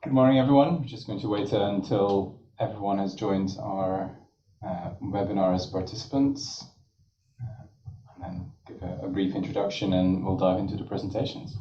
Good morning, everyone. We're just going to wait until everyone has joined our webinar as participants, and then give a brief introduction and we'll dive into the presentations.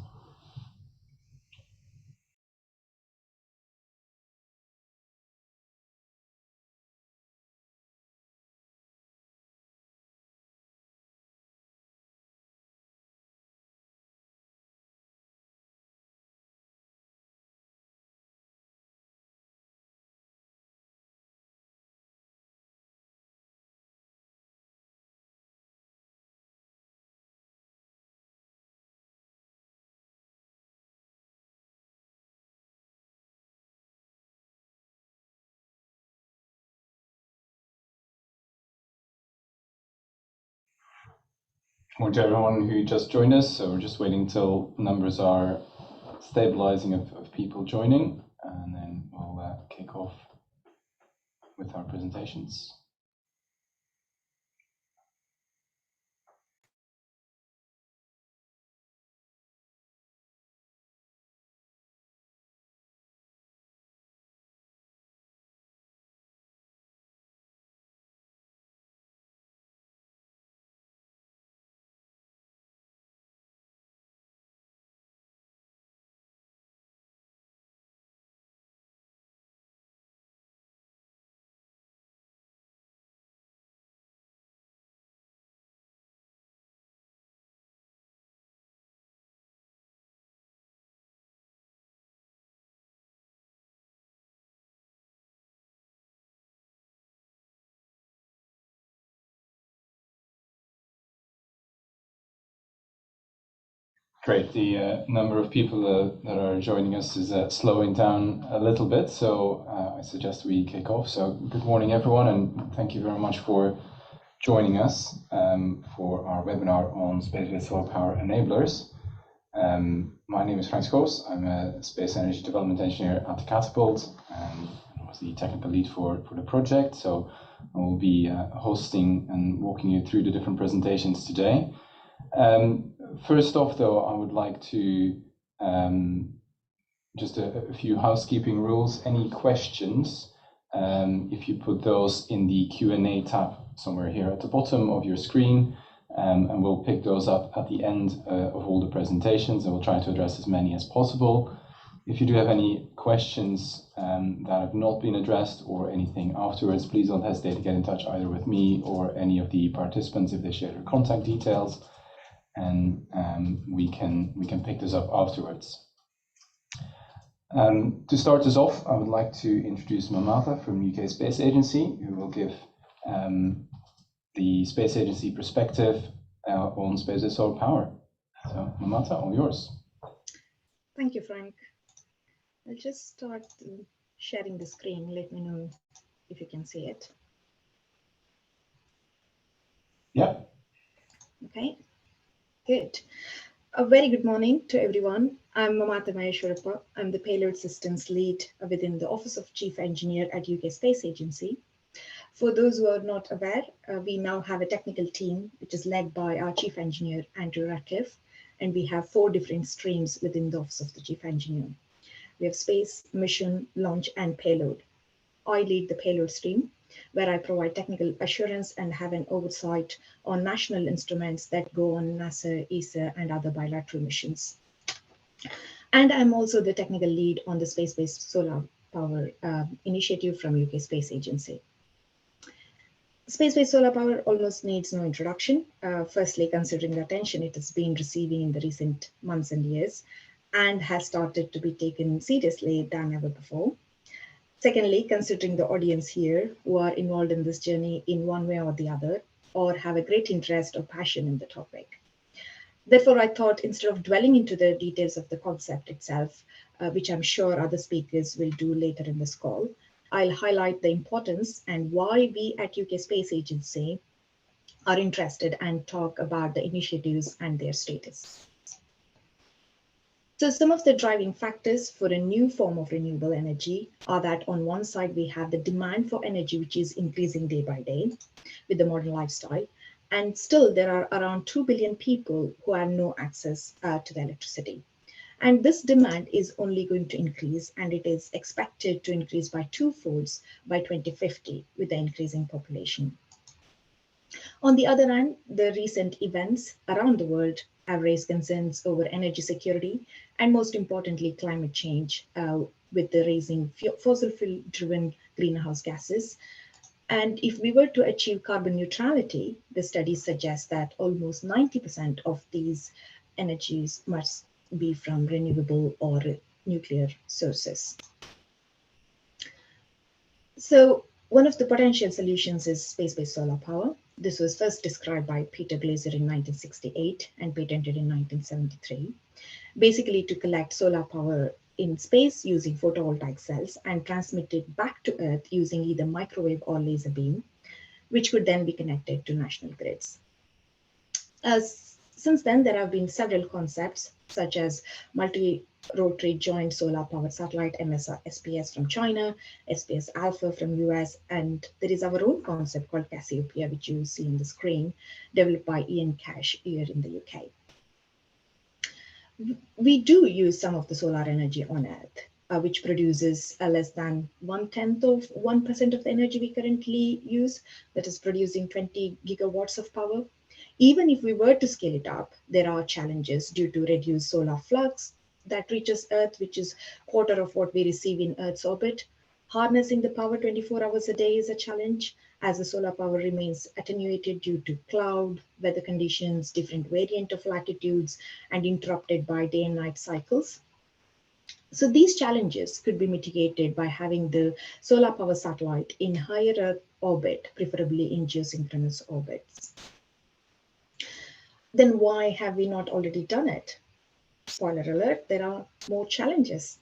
Good morning to everyone who just joined us. So we're just waiting until numbers are stabilizing of people joining, and then we'll kick off with our presentations. Great. The number of people that are joining us is slowing down a little bit, so I suggest we kick off. So good morning, everyone, and thank you very much for joining us for our webinar on space-based solar power enablers. My name is Frank Schoos. I'm a space energy development engineer at the Catapult, and I was the technical lead for the project. So I will be hosting and walking you through the different presentations today. First off, though, I would like to just a few housekeeping rules. Any questions, if you put those in the Q&A tab somewhere here at the bottom of your screen, and we'll pick those up at the end of all the presentations, and we'll try to address as many as possible. If you do have any questions that have not been addressed or anything afterwards, please don't hesitate to get in touch either with me or any of the participants if they share their contact details, and we can pick this up afterwards. To start us off, I would like to introduce Mamata from UK Space Agency, who will give the Space Agency perspective on space-based solar power. So, Mamata, all yours. Thank you, Frank. I'll just start sharing the screen. Let me know if you can see it. Yeah. Okay. Good. A very good morning to everyone. I'm Mamata Maheshwarappa. I'm the Payload Systems Lead within the Office of Chief Engineer at UK Space Agency. For those who are not aware, we now have a technical team which is led by our Chief Engineer, Andrew Ratcliffe, and we have 4 different streams within the Office of the Chief Engineer. We have space, mission, launch, and payload. I lead the payload stream, where I provide technical assurance and have an oversight on national instruments that go on NASA, ESA, and other bilateral missions. And I'm also the technical lead on the space-based solar power initiative from UK Space Agency. Space-based solar power almost needs no introduction. Firstly, considering the attention it has been receiving in the recent months and years, and has started to be taken seriously than ever before. Secondly, considering the audience here who are involved in this journey in one way or the other, or have a great interest or passion in the topic. Therefore, I thought instead of dwelling into the details of the concept itself, which I'm sure other speakers will do later in this call, I'll highlight the importance and why we at UK Space Agency are interested and talk about the initiatives and their status. So some of the driving factors for a new form of renewable energy are that on one side, we have the demand for energy, which is increasing day by day with the modern lifestyle. And still there are around 2 billion people who have no access to the electricity. And this demand is only going to increase, and it is expected to increase by twofolds by 2050 with the increasing population. On the other hand, the recent events around the world have raised concerns over energy security and, most importantly, climate change, with the raising fossil fuel driven greenhouse gases. And if we were to achieve carbon neutrality, the studies suggest that almost 90% of these energies must be from renewable or nuclear sources. So one of the potential solutions is space-based solar power. This was first described by Peter Glaser in 1968 and patented in 1973, basically to collect solar power in space using photovoltaic cells and transmit it back to Earth using either microwave or laser beam, which could then be connected to national grids. Since then, there have been several concepts, such as multi-rotary joint solar powered satellite MSR SPS from China, SPS Alpha from US, and there is our own concept called Cassiopeia, which you see on the screen, developed by Ian Cash here in the UK. We do use some of the solar energy on Earth, which produces less than 1/10 of 1% of the energy we currently use, that is producing 20 gigawatts of power. Even if we were to scale it up, there are challenges due to reduced solar flux that reaches Earth, which is quarter of what we receive in Earth's orbit. Harnessing the power 24 hours a day is a challenge, as the solar power remains attenuated due to cloud, weather conditions, different variant of latitudes, and interrupted by day and night cycles. So these challenges could be mitigated by having the solar power satellite in higher Earth orbit, preferably in geosynchronous orbits. Then why have we not already done it? Spoiler alert, there are more challenges.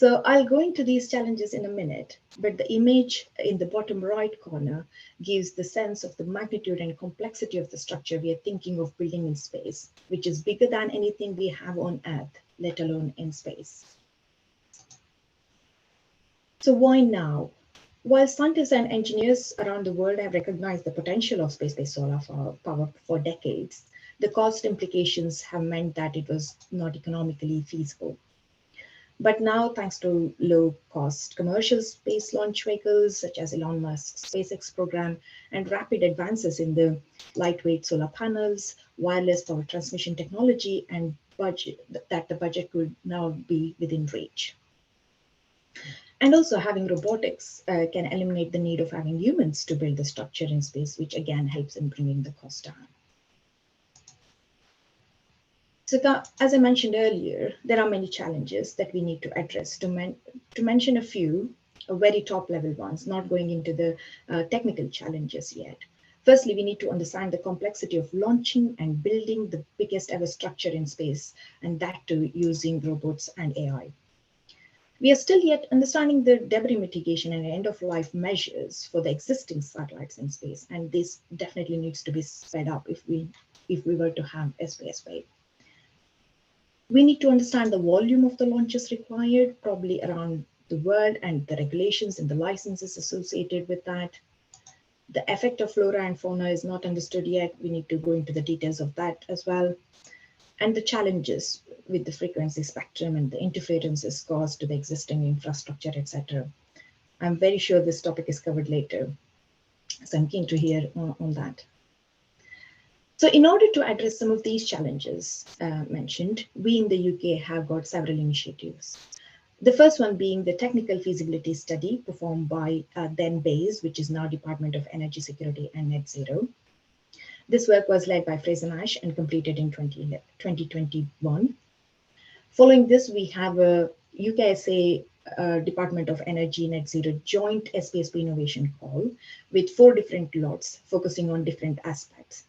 So I'll go into these challenges in a minute, but the image in the bottom right corner gives the sense of the magnitude and complexity of the structure we are thinking of building in space, which is bigger than anything we have on Earth, let alone in space. So why now? While scientists and engineers around the world have recognized the potential of space-based solar power for decades, the cost implications have meant that it was not economically feasible. But now, thanks to low-cost commercial space launch vehicles, such as Elon Musk's SpaceX program, and rapid advances in the lightweight solar panels, wireless power transmission technology, and budget, that the budget could now be within reach. And also having robotics can eliminate the need of having humans to build the structure in space, which again helps in bringing the cost down. So as I mentioned earlier, there are many challenges that we need to address. To mention a few, very top level ones, not going into the technical challenges yet. Firstly, we need to understand the complexity of launching and building the biggest ever structure in space, and that too using robots and AI. We are still yet understanding the debris mitigation and end-of-life measures for the existing satellites in space, and this definitely needs to be sped up if we were to have SPSY. We need to understand the volume of the launches required, probably around the world, and the regulations and the licenses associated with that. The effect of flora and fauna is not understood yet. We need to go into the details of that as well. And the challenges with the frequency spectrum and the interferences caused to the existing infrastructure, etc. I'm very sure this topic is covered later, so I'm keen to hear on that. So in order to address some of these challenges mentioned, we in the UK have got several initiatives. The first one being the technical feasibility study performed by then BEIS, which is now Department of Energy Security and Net Zero. This work was led by Fraser Nash and completed in 2021. Following this, we have a UKSA Department of Energy Net Zero joint SPSP innovation call with 4 different lots focusing on different aspects.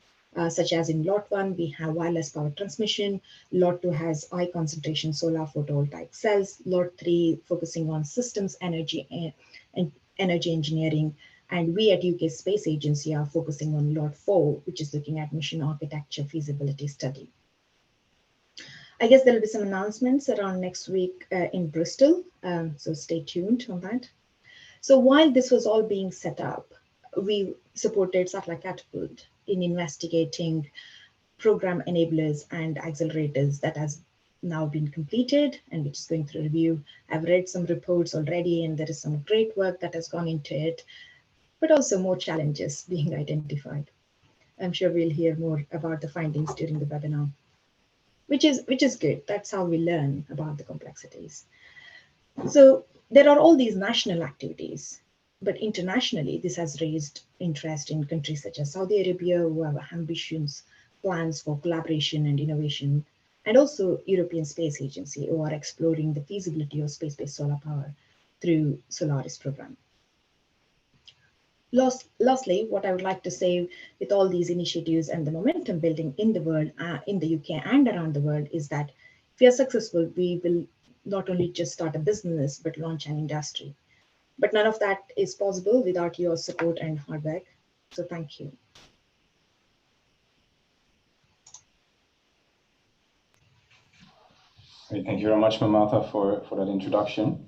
Such as in lot 1, we have wireless power transmission. Lot 2 has high concentration solar photovoltaic cells. Lot 3 focusing on systems energy and energy engineering. And we at UK Space Agency are focusing on lot 4, which is looking at mission architecture feasibility study. I guess there will be some announcements around next week in Bristol, so stay tuned on that. So while this was all being set up, we supported Satellite Catapult in investigating program enablers and accelerators that has now been completed and which is going through review. I've read some reports already, and there is some great work that has gone into it, but also more challenges being identified. I'm sure we'll hear more about the findings during the webinar, which is good. That's how we learn about the complexities. So there are all these national activities, but internationally, this has raised interest in countries such as Saudi Arabia, who have ambitious plans for collaboration and innovation, and also European Space Agency, who are exploring the feasibility of space-based solar power through Solaris program. Lastly, what I would like to say with all these initiatives and the momentum building in the world, in the UK and around the world, is that if we are successful, we will not only just start a business, but launch an industry. But none of that is possible without your support and hard work. So thank you. Great. Thank you very much, Mamata, for that introduction.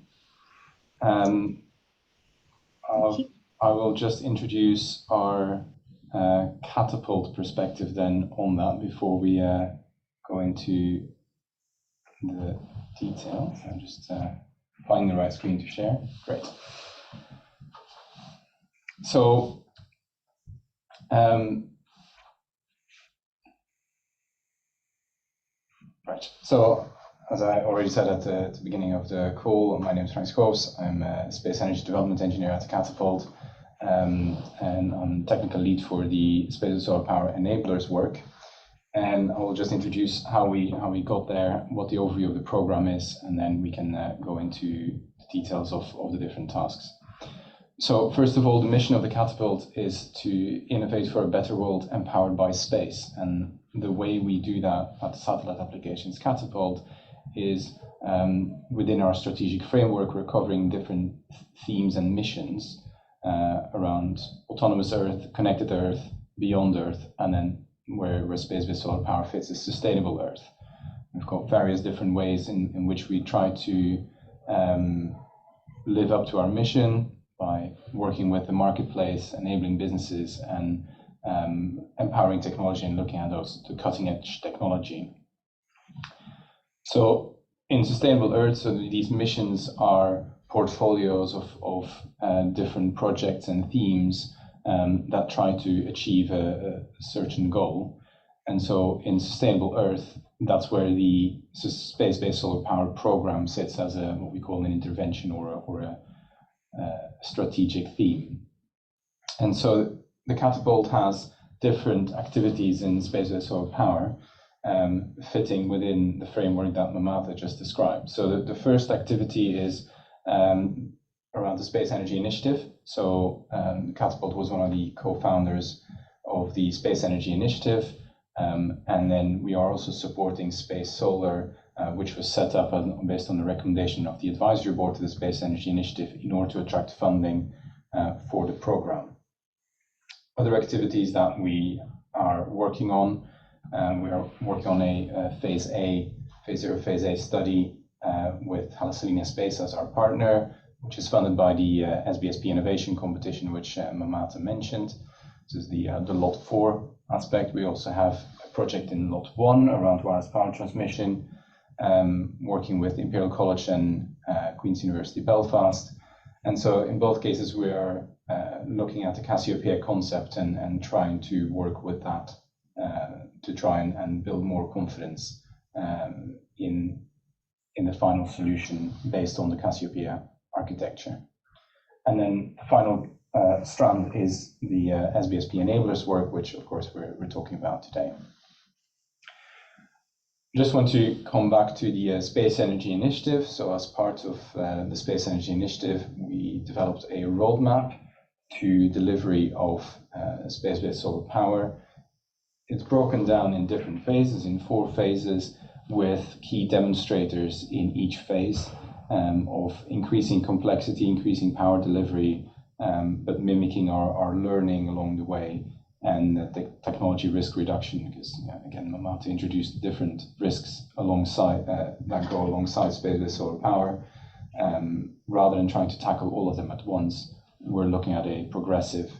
I will just introduce our catapult perspective then on that before we go into the details. I'm just finding the right screen to share. Great. So, right. So, as I already said at the beginning of the call, my name is Frank Schoofs. I'm a space energy development engineer at Catapult, and I'm technical lead for the space and solar power enablers work. And I will just introduce how we got there, what the overview of the program is, and then we can go into the details of the different tasks. So first of all, the mission of the Catapult is to innovate for a better world empowered by space. And the way we do that at the Satellite Applications Catapult is within our strategic framework, we're covering different themes and missions around autonomous Earth, connected Earth, beyond Earth, and then where space-based solar power fits is sustainable Earth. We've got various different ways in which we try to live up to our mission by working with the marketplace, enabling businesses, and empowering technology and looking at the cutting edge technology. So in Sustainable Earth, so these missions are portfolios of different projects and themes that try to achieve a certain goal. And so in Sustainable Earth, that's where the space-based solar power program sits as what we call an intervention or a strategic theme. And so the Catapult has different activities in space-based solar power fitting within the framework that Mamata just described. So the first activity is around the Space Energy Initiative. So Catapult was one of the co-founders of the Space Energy Initiative. And then we are also supporting Space Solar, which was set up based on the recommendation of the advisory board to the Space Energy Initiative in order to attract funding for the program. Other activities that we are working on, we are working on a Phase A study with Halasselina Space as our partner, which is funded by the SBSP Innovation Competition, which Mamata mentioned. This is the Lot 4 aspect. We also have a project in Lot 1 around wireless power transmission, working with Imperial College and Queen's University Belfast. And so in both cases, we are looking at the Cassiopeia concept and trying to work with that to try and build more confidence in the final solution based on the Cassiopeia architecture. And then the final strand is the SBSP enablers work, which of course we're talking about today. Just want to come back to the Space Energy Initiative. So as part of the Space Energy Initiative, we developed a roadmap to delivery of space-based solar power. It's broken down in different phases, in 4 phases, with key demonstrators in each phase of increasing complexity, increasing power delivery, but mimicking our learning along the way, and the technology risk reduction, because again, Mamata introduced different risks alongside that go alongside space-based solar power. Rather than trying to tackle all of them at once, we're looking at a progressive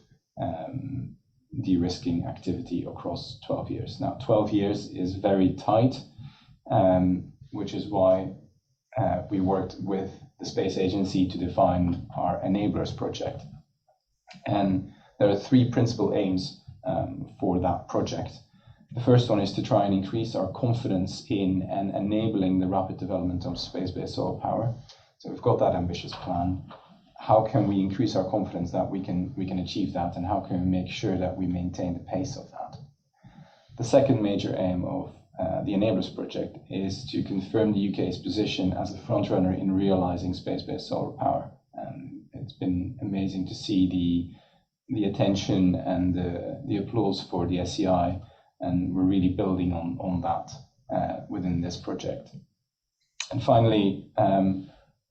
de-risking activity across 12 years. Now, 12 years is very tight, which is why we worked with the Space Agency to define our Enablers project. And there are three principal aims for that project. The first one is to try and increase our confidence in and enabling the rapid development of space-based solar power. So we've got that ambitious plan. How can we increase our confidence that we can achieve that, and how can we make sure that we maintain the pace of that? The second major aim of the Enablers project is to confirm the UK's position as a frontrunner in realizing space-based solar power. And it's been amazing to see the attention and the applause for the SEI, and we're really building on that within this project. And finally,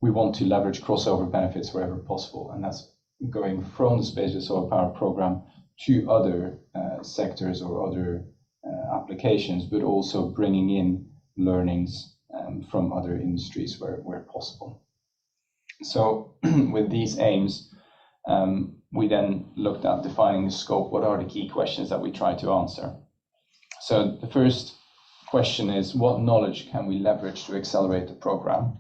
we want to leverage crossover benefits wherever possible, and that's going from the space-based solar power program to other sectors or other applications, but also bringing in learnings from other industries where possible. So with these aims, we then looked at defining the scope. What are the key questions that we try to answer? So the first question is, what knowledge can we leverage to accelerate the program?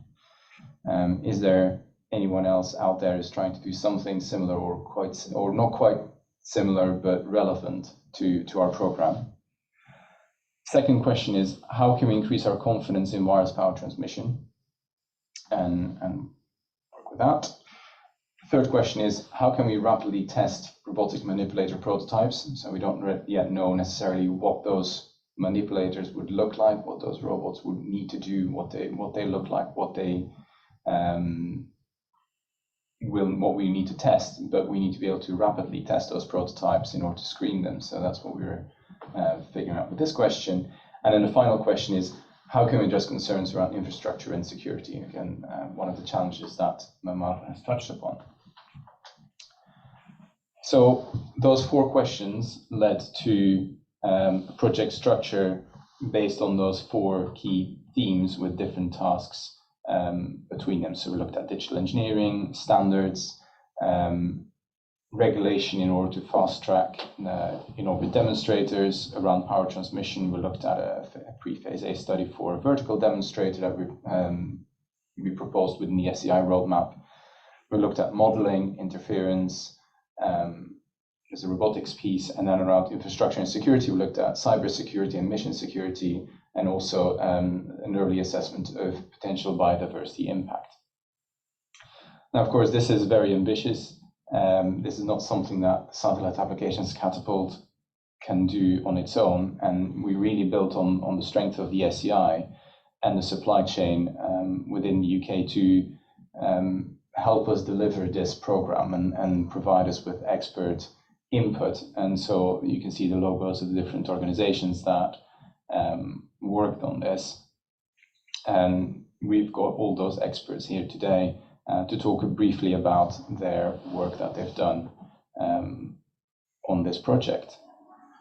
Is there anyone else out there who's trying to do something similar or not quite similar but relevant to our program? Second question is, how can we increase our confidence in wireless power transmission and work with that? Third question is, how can we rapidly test robotic manipulator prototypes? So we don't yet know necessarily what those manipulators would look like, what those robots would need to do, what they look like, what we need to test, but we need to be able to rapidly test those prototypes in order to screen them. So that's what we're figuring out with this question. And then the final question is, how can we address concerns around infrastructure and security? Again, one of the challenges that Mamar has touched upon. So those four questions led to a project structure based on those four key themes with different tasks between them. So we looked at digital engineering, standards, regulation in order to fast track in-orbit demonstrators. Around power transmission, we looked at a pre-phase A study for a vertical demonstrator that we proposed within the SEI roadmap. We looked at modeling, interference, there's a robotics piece, and then around infrastructure and security, we looked at cybersecurity and mission security, and also an early assessment of potential biodiversity impact. Now, of course, this is very ambitious. This is not something that Satellite Applications Catapult can do on its own, and we really built on the strength of the SEI and the supply chain within the UK to help us deliver this program and provide us with expert input. And so you can see the logos of the different organizations that worked on this. And we've got all those experts here today to talk briefly about their work that they've done on this project.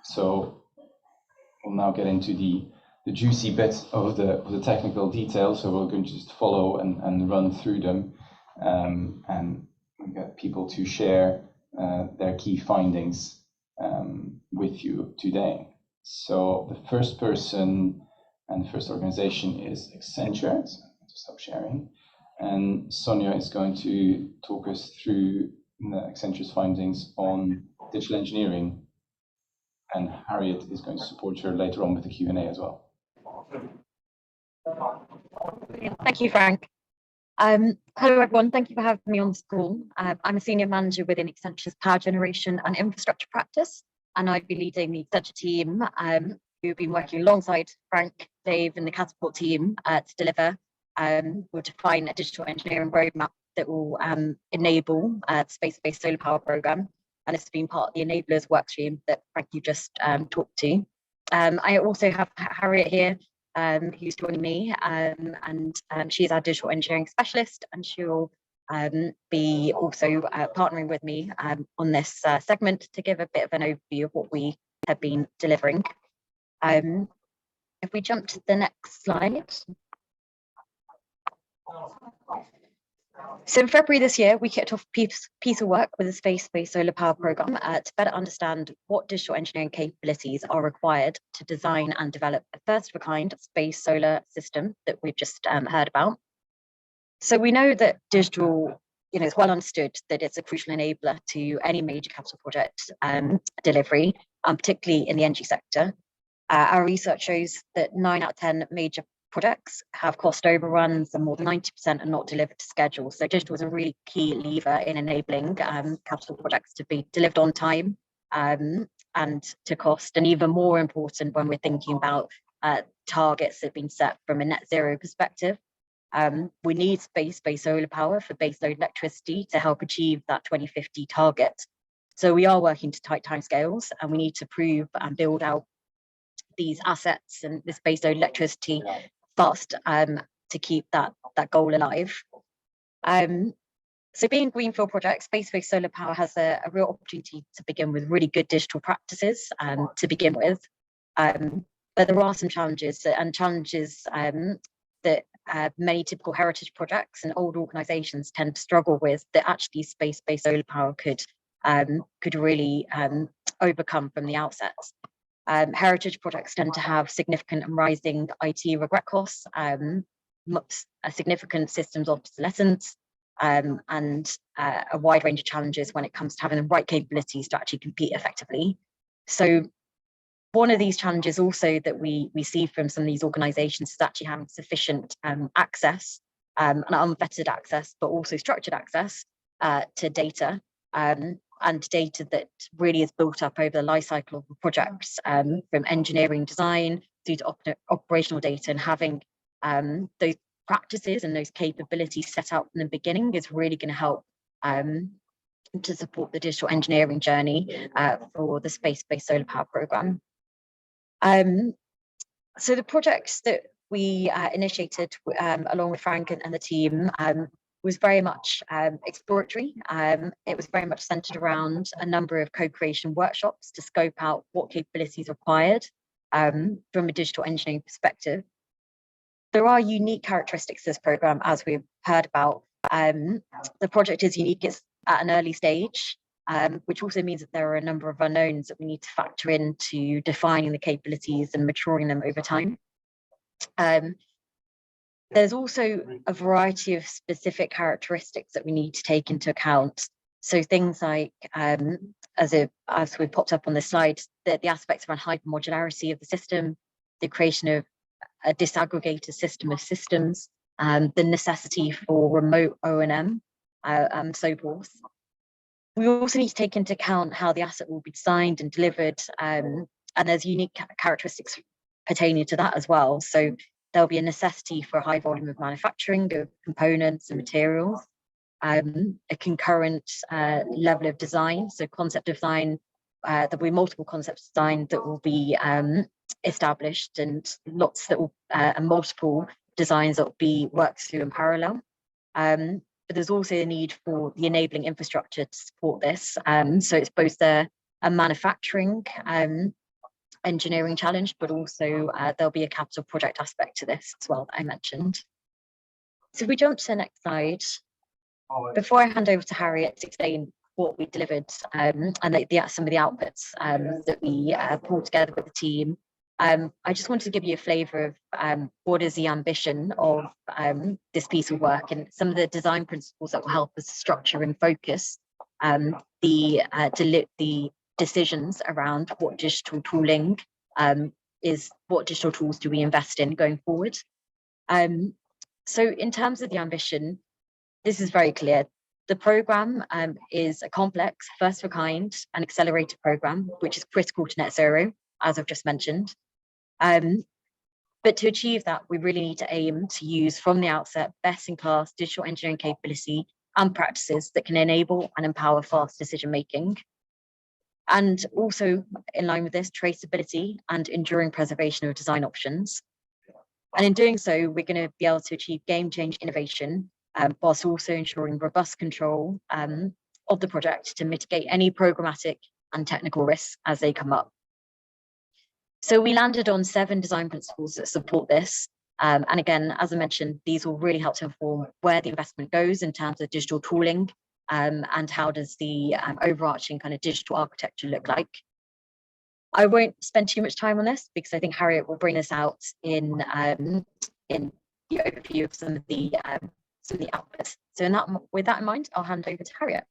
So we'll now get into the juicy bit of the technical details. So we're going to just follow and run through them, and we get people to share their key findings with you today. So the first person and the first organization is Accenture. So I'm going to stop sharing. And Sonia is going to talk us through Accenture's findings on digital engineering. And Harriet is going to support her later on with the Q&A as well. Thank you, Frank. Hello, everyone. Thank you for having me on this call. I'm a senior manager within Accenture's power generation and infrastructure practice, and I'd be leading the Accenture team who've been working alongside Frank, Dave, and the Catapult team to deliver or define a digital engineering roadmap that will enable the space-based solar power program. And this has been part of the enablers workstream that Frank you just talked to. I also have Harriet here, who's joining me, and she's our digital engineering specialist, and she'll be also partnering with me on this segment to give a bit of an overview of what we have been delivering. If we jump to the next slide. So in February this year, we kicked off a piece of work with the Space-Based Solar Power Programme to better understand what digital engineering capabilities are required to design and develop a first-of-a-kind space solar system that we've just heard about. So we know that digital, it's well understood that it's a crucial enabler to any major capital project delivery, particularly in the energy sector. Our research shows that 9 out of 10 major projects have cost overruns and more than 90% are not delivered to schedule. So digital is a really key lever in enabling capital projects to be delivered on time and to cost, and even more important when we're thinking about targets that have been set from a net zero perspective. We need space-based solar power for baseload electricity to help achieve that 2050 target. So we are working to tight timescales, and we need to prove and build out these assets and this baseload electricity fast to keep that goal alive. So being greenfield project, space-based solar power has a real opportunity to begin with really good digital practices to begin with. But there are some challenges that many typical heritage projects and old organisations tend to struggle with that actually space-based solar power could really overcome from the outset. Heritage projects tend to have significant and rising IT regret costs, a significant systems obsolescence, and a wide range of challenges when it comes to having the right capabilities to actually compete effectively. So one of these challenges also that we see from some of these organisations is actually having sufficient access, and unvetted access, but also structured access to data, and data that really is built up over the life cycle of the projects, from engineering design through to operational data, and having those practices and those capabilities set out from the beginning is really going to help to support the digital engineering journey for the space-based solar power programme. So the projects that we initiated along with Frank and the team was very much exploratory. It was very much centered around a number of co-creation workshops to scope out what capabilities are required from a digital engineering perspective. There are unique characteristics to this program, as we've heard about. The project is unique, it's at an early stage, which also means that there are a number of unknowns that we need to factor into defining the capabilities and maturing them over time. There's also a variety of specific characteristics that we need to take into account. So things like, as we popped up on the slide, the aspects around hypermodularity of the system, the creation of a disaggregated system of systems, the necessity for remote O&M, and so forth. We also need to take into account how the asset will be designed and delivered, and there's unique characteristics pertaining to that as well. So there'll be a necessity for a high volume of manufacturing of components and materials, a concurrent level of design, so concept design, there'll be multiple concept design that will be established, and lots that will, and multiple designs that will be worked through in parallel. But there's also a need for the enabling infrastructure to support this. So it's both a manufacturing engineering challenge, but also there'll be a capital project aspect to this as well that I mentioned. So if we jump to the next slide, before I hand over to Harriet to explain what we delivered and some of the outputs that we pulled together with the team, I just wanted to give you a flavour of what is the ambition of this piece of work and some of the design principles that will help us structure and focus the decisions around what digital tooling what digital tools do we invest in going forward. So in terms of the ambition, this is very clear. The programme is a complex, first of a kind, and accelerated programme, which is critical to net zero, as I've just mentioned. But to achieve that, we really need to aim to use from the outset best-in-class digital engineering capability and practices that can enable and empower fast decision-making. And also, in line with this, traceability and enduring preservation of design options. And in doing so, we're going to be able to achieve game-change innovation, whilst also ensuring robust control of the project to mitigate any programmatic and technical risks as they come up. So we landed on 7 design principles that support this. And again, as I mentioned, these will really help to inform where the investment goes in terms of digital tooling, and how does the overarching kind of digital architecture look like. I won't spend too much time on this because I think Harriet will bring this out in the overview of some of the outputs. So with that in mind, I'll hand over to Harriet.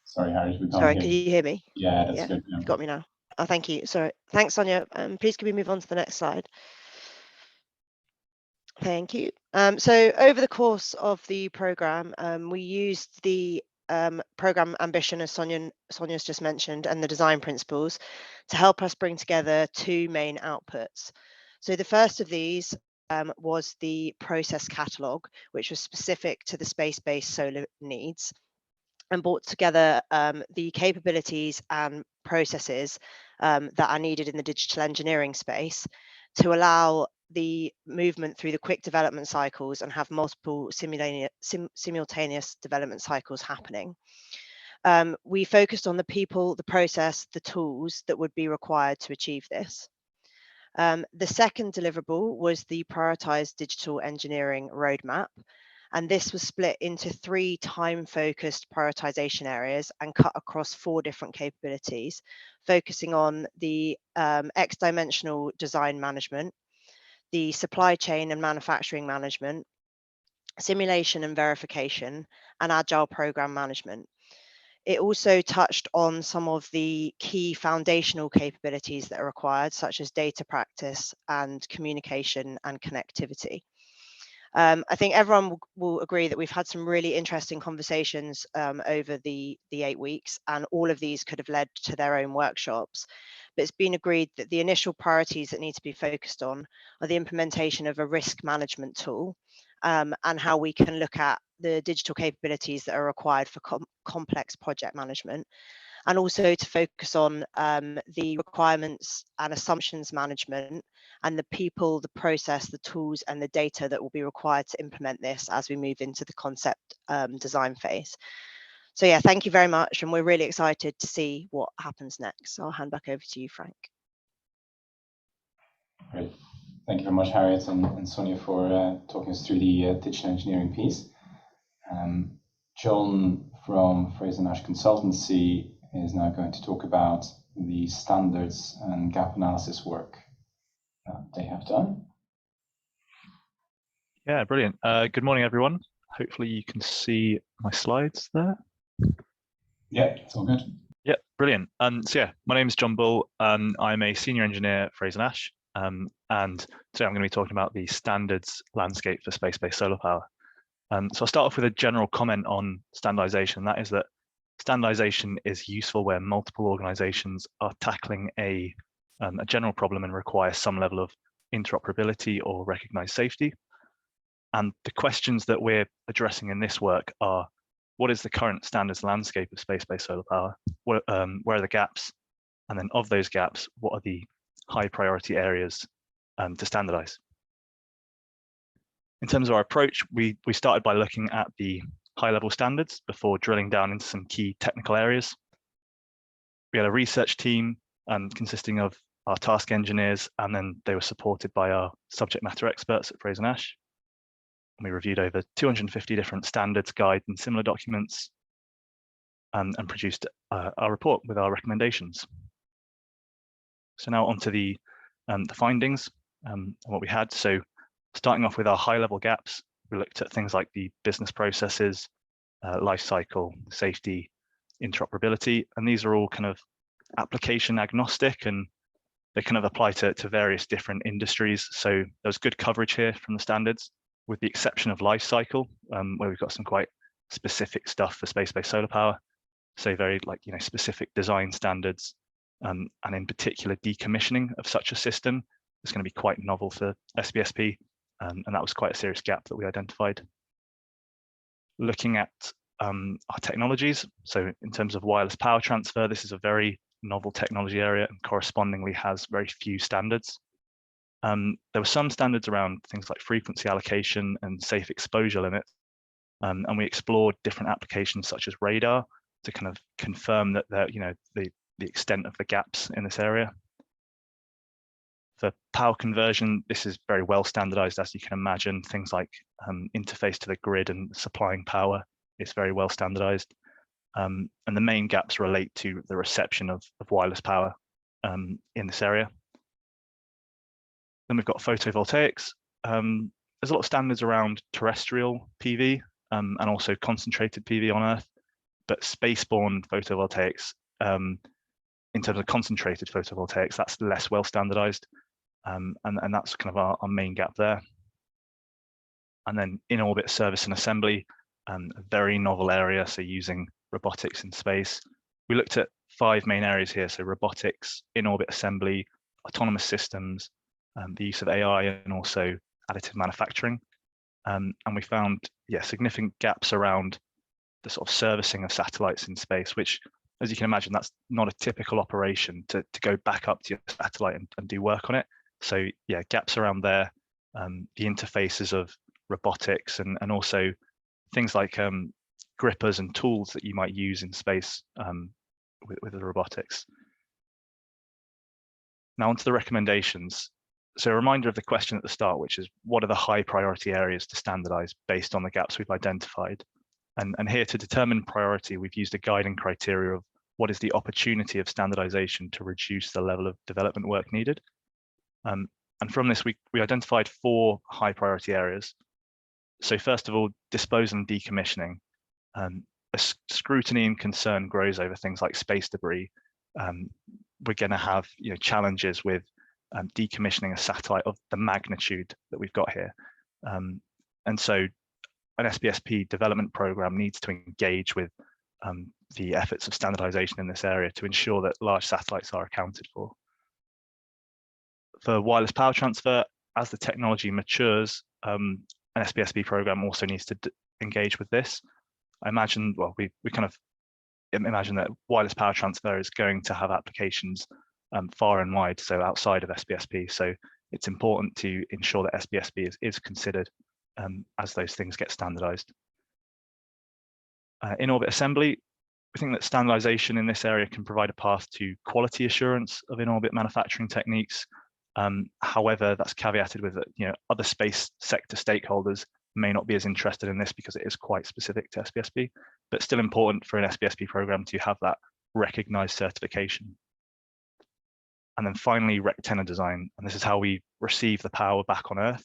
Sorry, Harriet, we can't Sorry, hear can you. you hear me? Yeah, that's Yeah, good. you've got me now. Oh, thank you. Sorry. Thanks, Sonia. Please can we move on to the next slide? Thank you. So over the course of the program, we used the program ambition, as Sonia's just mentioned, and the design principles to help us bring together two main outputs. So the first of these was the process catalogue, which was specific to the space-based solar needs, and brought together the capabilities and processes that are needed in the digital engineering space to allow the movement through the quick development cycles and have multiple simultaneous development cycles happening. We focused on the people, the process, the tools that would be required to achieve this. The second deliverable was the prioritized digital engineering roadmap. And this was split into 3 time-focused prioritization areas and cut across 4 different capabilities, focusing on the X-dimensional design management, the supply chain and manufacturing management, simulation and verification, and agile program management. It also touched on some of the key foundational capabilities that are required, such as data practice and communication and connectivity. I think everyone will agree that we've had some really interesting conversations over the 8 weeks, and all of these could have led to their own workshops. But it's been agreed that the initial priorities that need to be focused on are the implementation of a risk management tool, and how we can look at the digital capabilities that are required for complex project management, and also to focus on the requirements and assumptions management and the people, the process, the tools, and the data that will be required to implement this as we move into the concept design phase. So yeah, thank you very much, and we're really excited to see what happens next. So I'll hand back over to you, Frank. Great. Thank you very much, Harriet and Sonia, for talking us through the digital engineering piece. John from Fraser Nash Consultancy is now going to talk about the standards and gap analysis work that they have done. Yeah, brilliant. Good morning, everyone. Hopefully you can see my slides there. Yeah, it's all good. Yeah, brilliant. So yeah, my name is John Bull. I'm a senior engineer at Fraser Nash, and today I'm going to be talking about the standards landscape for space-based solar power. So I'll start off with a general comment on standardization. That is that standardization is useful where multiple organizations are tackling a general problem and require some level of interoperability or recognized safety. And the questions that we're addressing in this work are, what is the current standards landscape of space-based solar power? Where are the gaps? And then of those gaps, what are the high priority areas to standardize? In terms of our approach, we started by looking at the high-level standards before drilling down into some key technical areas. We had a research team consisting of our task engineers, and then they were supported by our subject matter experts at Fraser Nash. We reviewed over 250 different standards, guides, and similar documents, and produced our report with our recommendations. So now onto the findings and what we had. So starting off with our high-level gaps, we looked at things like the business processes, life cycle, safety, interoperability, and these are all kind of application agnostic, and they kind of apply to various different industries. So there's good coverage here from the standards, with the exception of life cycle, where we've got some quite specific stuff for space-based solar power. So very specific design standards, and in particular decommissioning of such a system is going to be quite novel for SBSP, and that was quite a serious gap that we identified. Looking at our technologies, so in terms of wireless power transfer, this is a very novel technology area and correspondingly has very few standards. There were some standards around things like frequency allocation and safe exposure limits, and we explored different applications such as radar to kind of confirm that the extent of the gaps in this area. For power conversion, this is very well standardized, as you can imagine. Things like interface to the grid and supplying power is very well standardized. And the main gaps relate to the reception of wireless power in this area. Then we've got photovoltaics. There's a lot of standards around terrestrial PV and also concentrated PV on Earth, but spaceborne photovoltaics, in terms of concentrated photovoltaics, that's less well standardized. And that's kind of our main gap there. And then in-orbit service and assembly, a very novel area, so using robotics in space. We looked at 5 main areas here, so robotics, in-orbit assembly, autonomous systems, the use of AI, and also additive manufacturing. And we found, significant gaps around the sort of servicing of satellites in space, which, as you can imagine, that's not a typical operation to go back up to your satellite and do work on it. So yeah, gaps around there, the interfaces of robotics and also things like grippers and tools that you might use in space with the robotics. Now onto the recommendations. So a reminder of the question at the start, which is what are the high priority areas to standardize based on the gaps we've identified? And here, to determine priority, we've used a guiding criteria of what is the opportunity of standardization to reduce the level of development work needed. And from this, we identified 4 high priority areas. So first of all, disposal and decommissioning. As scrutiny and concern grows over things like space debris, we're going to have challenges with decommissioning a satellite of the magnitude that we've got here. And so an SPSP development program needs to engage with the efforts of standardization in this area to ensure that large satellites are accounted for. For wireless power transfer, as the technology matures, an SPSP program also needs to engage with this. I imagine, well, we kind of imagine that wireless power transfer is going to have applications far and wide, so outside of SPSP. So it's important to ensure that SPSP is considered as those things get standardized. In-orbit assembly, we think that standardization in this area can provide a path to quality assurance of in-orbit manufacturing techniques. However, that's caveated with other space sector stakeholders may not be as interested in this because it is quite specific to SPSP, but still important for an SPSP program to have that recognized certification. And then finally, rectenna design, and this is how we receive the power back on Earth.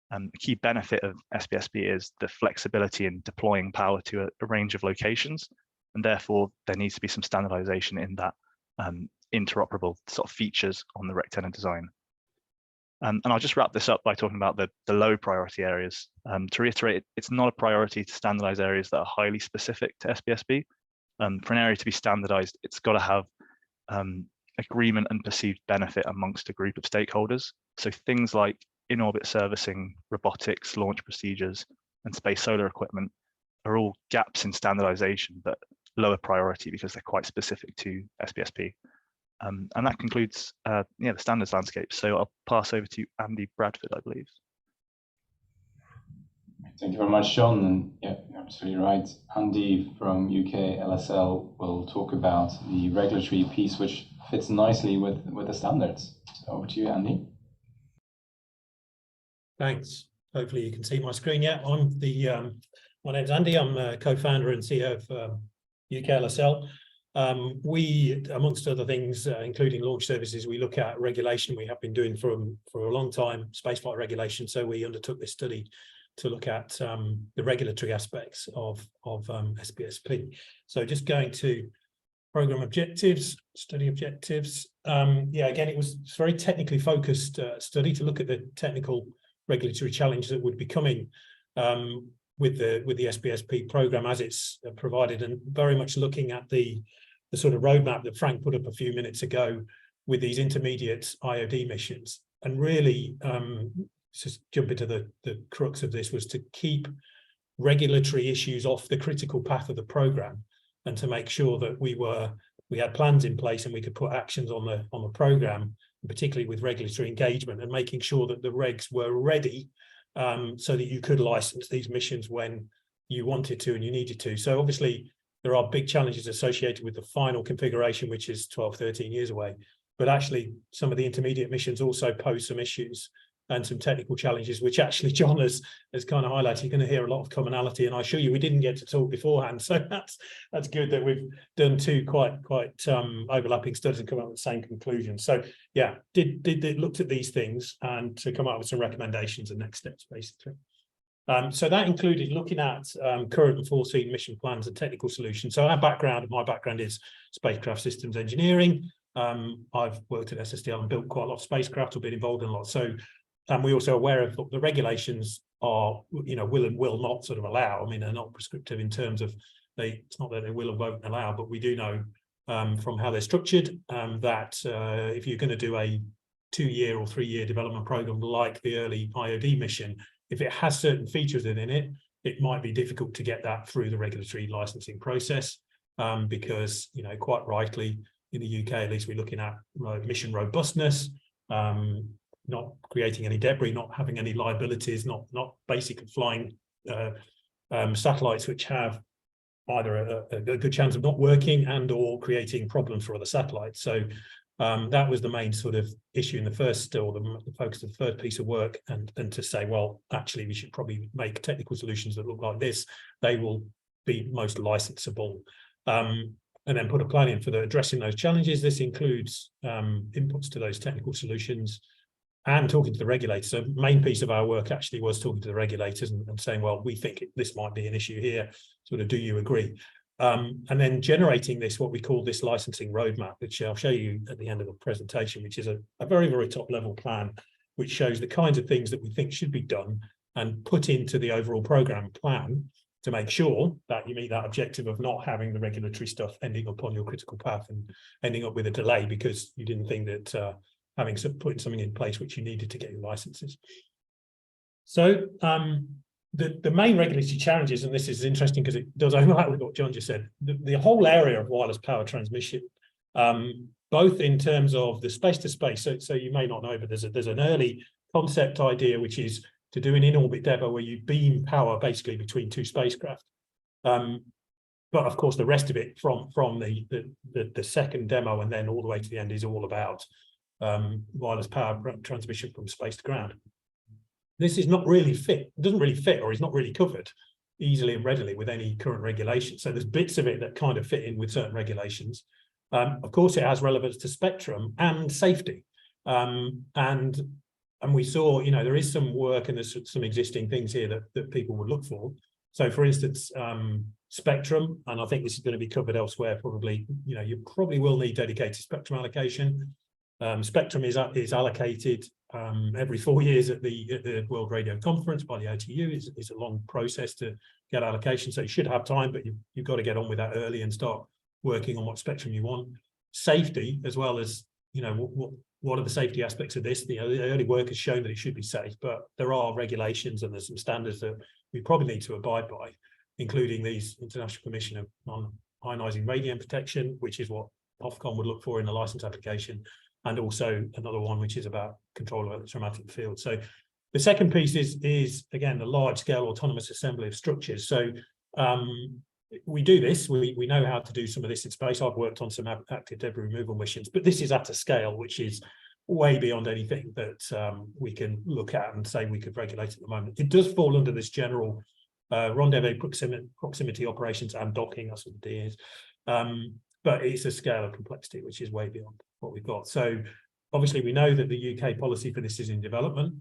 The key benefit of SPSP is the flexibility in deploying power to a range of locations, and therefore there needs to be some standardization in that interoperable sort of features on the rectenna design. And I'll just wrap this up by talking about the low priority areas. To reiterate, it's not a priority to standardize areas that are highly specific to SPSP. For an area to be standardized, it's got to have agreement and perceived benefit amongst a group of stakeholders. So things like in-orbit servicing, robotics, launch procedures, and space solar equipment are all gaps in standardization, but lower priority because they're quite specific to SPSP. And that concludes the standards landscape. So I'll pass over to Andy Bradford, I believe. Thank you very much, John. And yeah, you're absolutely right. Andy from UK LSL will talk about the regulatory piece, which fits nicely with the standards. So over to you, Andy. Thanks. Hopefully you can see my screen. Yeah, my name's Andy. I'm co-founder and CEO of UK LSL. We, amongst other things, including launch services, we look at regulation. We have been doing for a long time, spaceflight regulation. So we undertook this study to look at the regulatory aspects of SPSP. So just going to program objectives, study objectives. Yeah, again, it was a very technically focused study to look at the technical regulatory challenge that would be coming with the SPSP program as it's provided, and very much looking at the sort of roadmap that Frank put up a few minutes ago with these intermediate IOD missions. And really, just jump into the crux of this, was to keep regulatory issues off the critical path of the program and to make sure that we were we had plans in place and we could put actions on the program, particularly with regulatory engagement and making sure that the regs were ready so that you could license these missions when you wanted to and you needed to. So obviously there are big challenges associated with the final configuration, which is 12, 13 years away. But actually some of the intermediate missions also pose some issues and some technical challenges, which actually John has kind of highlighted. You're going to hear a lot of commonality, and I assure you we didn't get to talk beforehand, so that's good that we've done two quite overlapping studies and come up with the same conclusion. So yeah, did looked at these things and to come up with some recommendations and next steps basically. So that included looking at current and foreseen mission plans and technical solutions. So my background is spacecraft systems engineering. I've worked at SSTL and built quite a lot of spacecraft, or been involved in a lot. So we're also aware of the regulations are, will and will not sort of allow. I mean, they're not prescriptive in terms of it's not that they will or won't allow, but we do know from how they're structured that if you're going to do a 2-year or 3-year development program like the early IOD mission, if it has certain features within it, it might be difficult to get that through the regulatory licensing process because, quite rightly, in the UK, at least, we're looking at mission robustness, not creating any debris, not having any liabilities, not basically flying satellites which have either a good chance of not working and or creating problems for other satellites. So that was the main sort of issue in the first, or the focus of the first piece of work, and to say, well, actually, we should probably make technical solutions that look like this. They will be most licensable. And then put a plan in for addressing those challenges. This includes inputs to those technical solutions and talking to the regulators. So main piece of our work actually was talking to the regulators and saying, well, we think this might be an issue here. Sort of, do you agree? And then generating what we call this licensing roadmap, which I'll show you at the end of the presentation, which is a very, very top level plan, which shows the kinds of things that we think should be done and put into the overall program plan to make sure that you meet that objective of not having the regulatory stuff ending up on your critical path and ending up with a delay because you didn't think that putting something in place which you needed to get your licenses. So the main regulatory challenges, and this is interesting because it does overlap with what John just said, the whole area of wireless power transmission, both in terms of the space-to-space, so you may not know, but there's an early concept idea which is to do an in-orbit demo where you beam power basically between two spacecraft. But of course, the rest of it from the second demo and then all the way to the end is all about wireless power transmission from space to ground. This is not really doesn't really fit, or is not really covered easily and readily with any current regulation. So there's bits of it that kind of fit in with certain regulations. Of course, it has relevance to spectrum and safety. And we saw, there is some work and there's some existing things here that people would look for. So for instance, spectrum, and I think this is going to be covered elsewhere probably, you probably will need dedicated spectrum allocation. Spectrum is allocated every 4 years at the World Radio Conference by the OTU. It's a long process to get allocation, so you should have time, but you've got to get on with that early and start working on what spectrum you want. Safety, as well as, what are the safety aspects of this? The early work has shown that it should be safe, but there are regulations and there's some standards that we probably need to abide by, including these International Commission on Ionizing Radiation Protection, which is what Ofcom would look for in the license application, and also another one which is about control of electromagnetic field. So the second piece is again the large-scale autonomous assembly of structures. So we do this. We know how to do some of this in space. I've worked on some active debris removal missions, but this is at a scale which is way beyond anything that we can look at and say we could regulate at the moment. It does fall under this general rendezvous proximity operations and docking, that's what the D is. But it's a scale of complexity which is way beyond what we've got. So obviously we know that the UK policy for this is in development,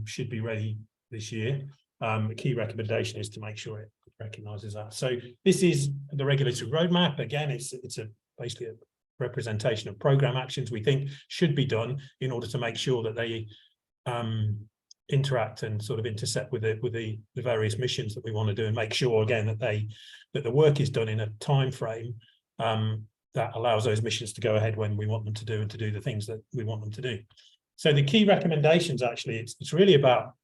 should be ready this year. The key recommendation is to make sure it recognises that. So this is the regulatory roadmap. Again, it's basically a representation of program actions we think should be done in order to make sure that they interact and sort of intersect with the various missions that we want to do, and make sure again that the work is done in a time frame that allows those missions to go ahead when we want them to do and to do the things that we want them to do. So the key recommendations, actually, it's really about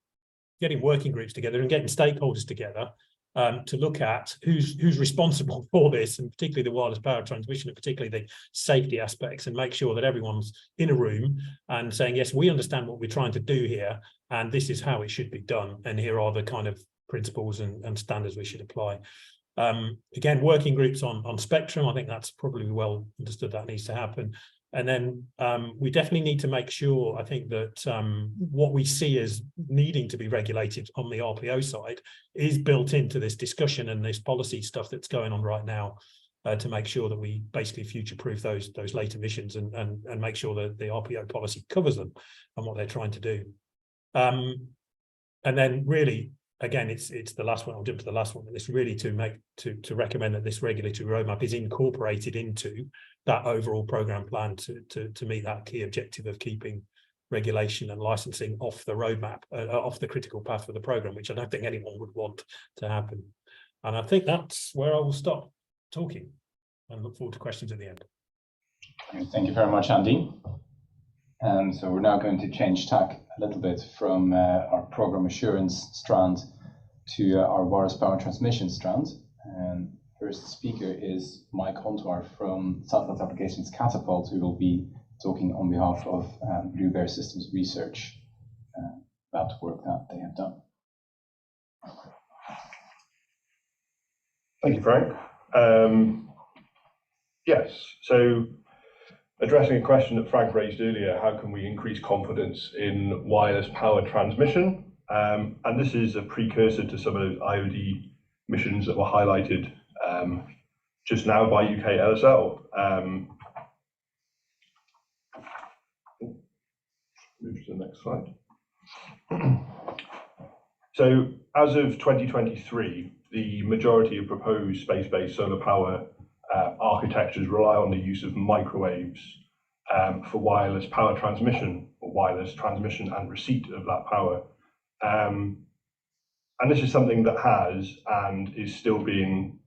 getting working groups together and getting stakeholders together to look at who's responsible for this, and particularly the wireless power transmission, and particularly the safety aspects, and make sure that everyone's in a room and saying, yes, we understand what we're trying to do here, and this is how it should be done, and here are the kind of principles and standards we should apply. Again, working groups on spectrum, I think that's probably well understood that needs to happen. And then we definitely need to make sure, I think, that what we see as needing to be regulated on the RPO side is built into this discussion and this policy stuff that's going on right now, to make sure that we basically future-proof those late emissions and make sure that the RPO policy covers them and what they're trying to do. And then really, again, it's the last one. I'll jump to the last one. And it's really to recommend that this regulatory roadmap is incorporated into that overall program plan to meet that key objective of keeping regulation and licensing off the roadmap, off the critical path for the program, which I don't think anyone would want to happen. And I think that's where I will stop talking and look forward to questions at the end. Thank you very much, Andy. So we're now going to change tack a little bit from our program assurance strand to our wireless power transmission strand. And first speaker is Mike Hontoir from Satellite Applications Catapult, who will be talking on behalf of Blue Bear Systems Research about the work that they have done. Thank you, Frank. Yes, so addressing a question that Frank raised earlier, how can we increase confidence in wireless power transmission? And this is a precursor to some of those IOD missions that were highlighted just now by UK LSL. Move to the next slide. So as of 2023, the majority of proposed space-based solar power architectures rely on the use of microwaves for wireless power transmission, or wireless transmission and receipt of that power. And this is something that has and is still being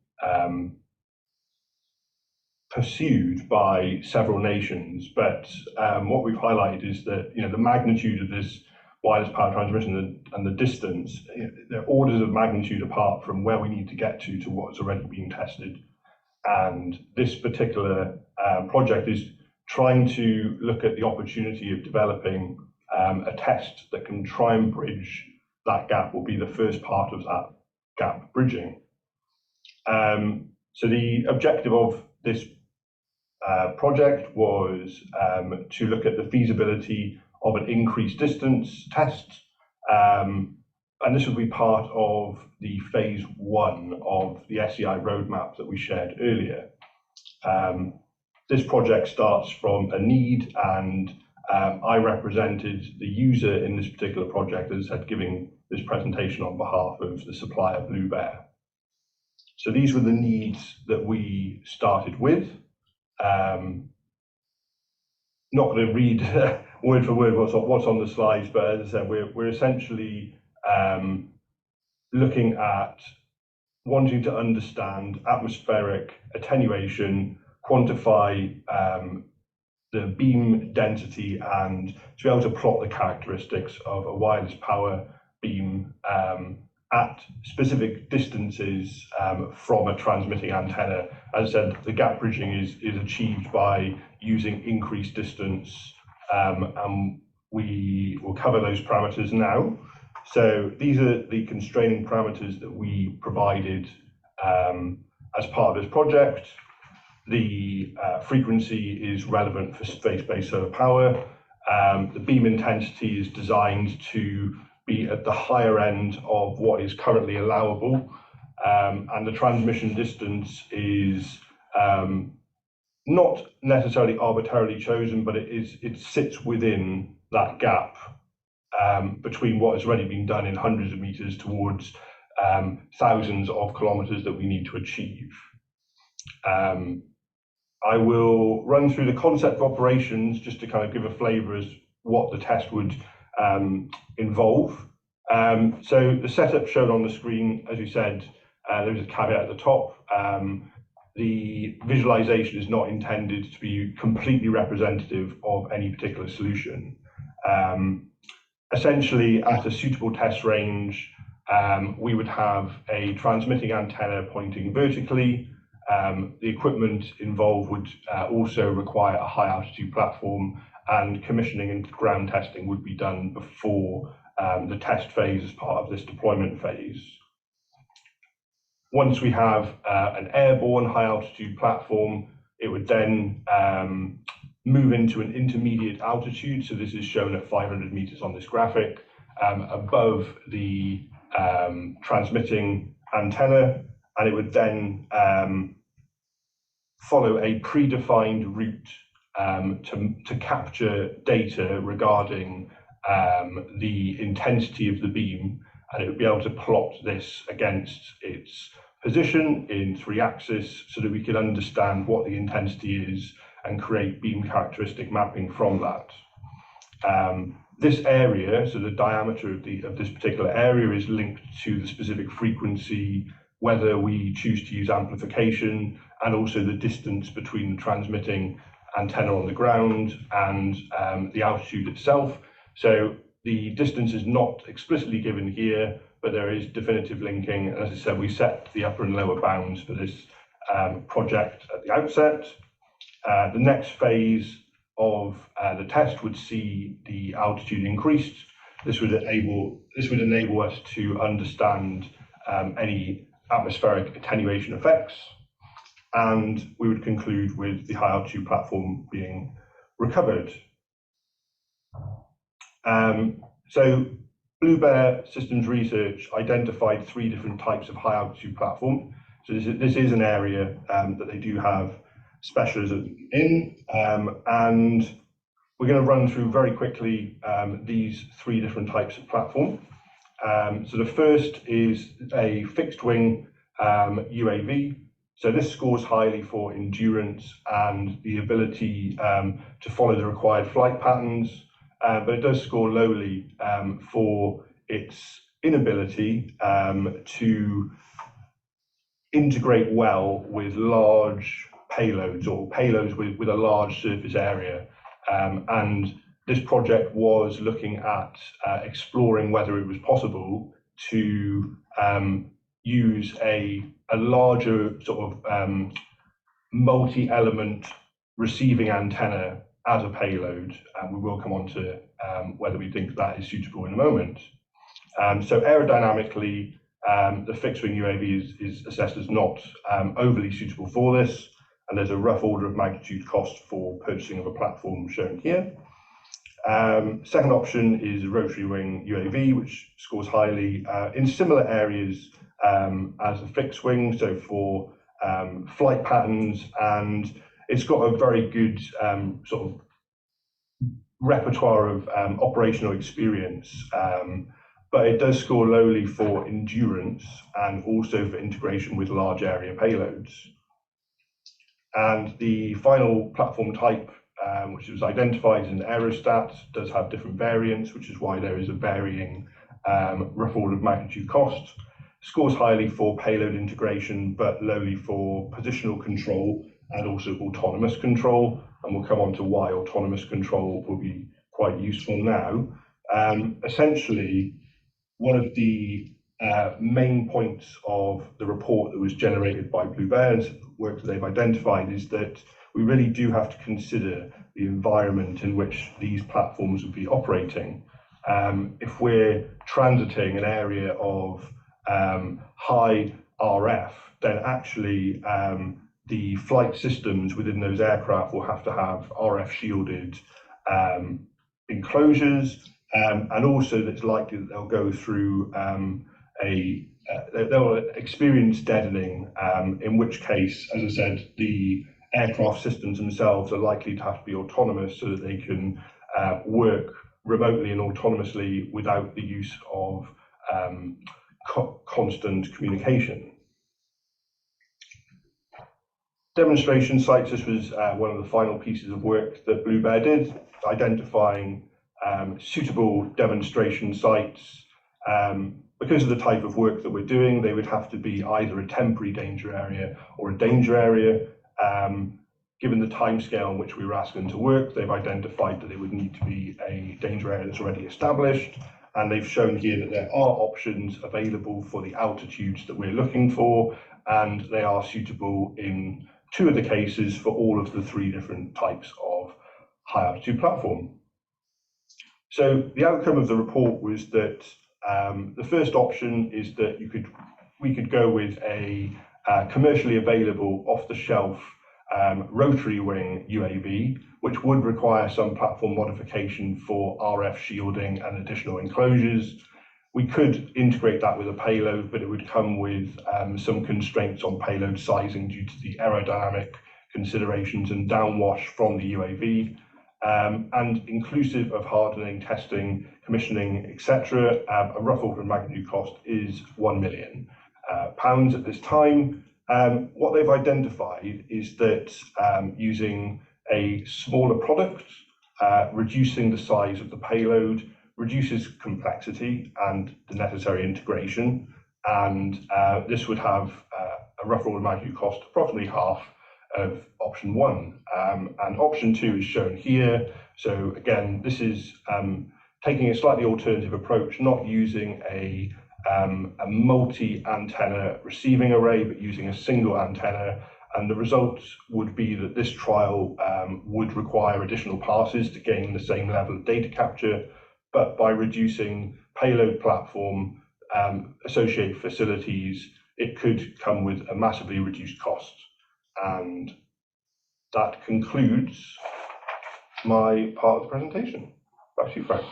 pursued by several nations. But what we've highlighted is that the magnitude of this wireless power transmission and the distance, they're orders of magnitude apart from where we need to get to what's already being tested. And this particular project is trying to look at the opportunity of developing a test that can try and bridge that gap, will be the first part of that gap bridging. So the objective of this project was to look at the feasibility of an increased distance test. And this will be part of the phase 1 of the SEI roadmap that we shared earlier. This project starts from a need, and I represented the user in this particular project, as I said, giving this presentation on behalf of the supplier Blue Bear. So these were the needs that we started with. Not going to read word for word what's on the slides, but as I said, we're essentially looking at wanting to understand atmospheric attenuation, quantify the beam density, and to be able to plot the characteristics of a wireless power beam at specific distances from a transmitting antenna. As I said, the gap bridging is achieved by using increased distance, and we will cover those parameters now. So these are the constraining parameters that we provided as part of this project. The frequency is relevant for space-based solar power. The beam intensity is designed to be at the higher end of what is currently allowable, and the transmission distance is not necessarily arbitrarily chosen, but it sits within that gap between what has already been done in hundreds of meters towards thousands of kilometers that we need to achieve. I will run through the concept of operations just to kind of give a flavor as what the test would involve. So the setup shown on the screen, as you said, there's a caveat at the top. The visualization is not intended to be completely representative of any particular solution. Essentially, at a suitable test range, we would have a transmitting antenna pointing vertically. The equipment involved would also require a high altitude platform, and commissioning and ground testing would be done before the test phase as part of this deployment phase. Once we have an airborne high altitude platform, it would then move into an intermediate altitude. So this is shown at 500 meters on this graphic, above the transmitting antenna, and it would then follow a predefined route to capture data regarding the intensity of the beam, and it would be able to plot this against its position in 3-axis so that we could understand what the intensity is and create beam characteristic mapping from that. This area, so the diameter of this particular area, is linked to the specific frequency, whether we choose to use amplification, and also the distance between the transmitting antenna on the ground and the altitude itself. So the distance is not explicitly given here, but there is definitive linking. And as I said, we set the upper and lower bounds for this project at the outset. The next phase of the test would see the altitude increased. This would enable us to understand any atmospheric attenuation effects, and we would conclude with the high altitude platform being recovered. So Blue Bear Systems Research identified 3 different types of high altitude platform. So this is an area that they do have specialism in, and we're going to run through very quickly these 3 different types of platform. So the first is a fixed wing UAV. So this scores highly for endurance and the ability to follow the required flight patterns, but it does score lowly for its inability to integrate well with large payloads, or payloads with a large surface area. And this project was looking at exploring whether it was possible to use a larger sort of multi-element receiving antenna as a payload, and we will come on to whether we think that is suitable in a moment. So aerodynamically, the fixed-wing UAV is assessed as not overly suitable for this, and there's a rough order of magnitude cost for purchasing of a platform shown here. Second option is rotary wing UAV, which scores highly in similar areas as a fixed wing, so for flight patterns, and it's got a very good sort of repertoire of operational experience, but it does score lowly for endurance and also for integration with large area payloads. And the final platform type, which was identified as an aerostat, does have different variants, which is why there is a varying rough order of magnitude cost. Scores highly for payload integration, but lowly for positional control and also autonomous control. And we'll come on to why autonomous control will be quite useful now. Essentially, one of the main points of the report that was generated by Blue Bear's work that they've identified is that we really do have to consider the environment in which these platforms would be operating. If we're transiting an area of high RF, then actually the flight systems within those aircraft will have to have RF shielded enclosures, and also it's likely that they'll go through they'll experience deadening, in which case, as I said, the aircraft systems themselves are likely to have to be autonomous so that they can work remotely and autonomously without the use of constant communication. Demonstration sites, this was one of the final pieces of work that Blue Bear did, identifying suitable demonstration sites. Because of the type of work that we're doing, they would have to be either a temporary danger area or a danger area. Given the timescale in which we were asking them to work, they've identified that it would need to be a danger area that's already established, and they've shown here that there are options available for the altitudes that we're looking for, and they are suitable in 2 of the cases for all of the 3 different types of high altitude platform. So the outcome of the report was that the first option is that we could go with a commercially available off-the-shelf rotary wing UAV, which would require some platform modification for RF shielding and additional enclosures. We could integrate that with a payload, but it would come with some constraints on payload sizing due to the aerodynamic considerations and downwash from the UAV. And inclusive of hardening, testing, commissioning, etc., a rough order of magnitude cost is £1 million at this time. What they've identified is that using a smaller product, reducing the size of the payload, reduces complexity and the necessary integration, and this would have a rough order of magnitude cost approximately half of option 1, and option 2 is shown here. So again, this is taking a slightly alternative approach, not using a multi-antenna receiving array, but using a single antenna, and the result would be that this trial would require additional passes to gain the same level of data capture, but by reducing payload platform associated facilities, it could come with a massively reduced cost. And that concludes my part of the presentation. Back to you, Frank.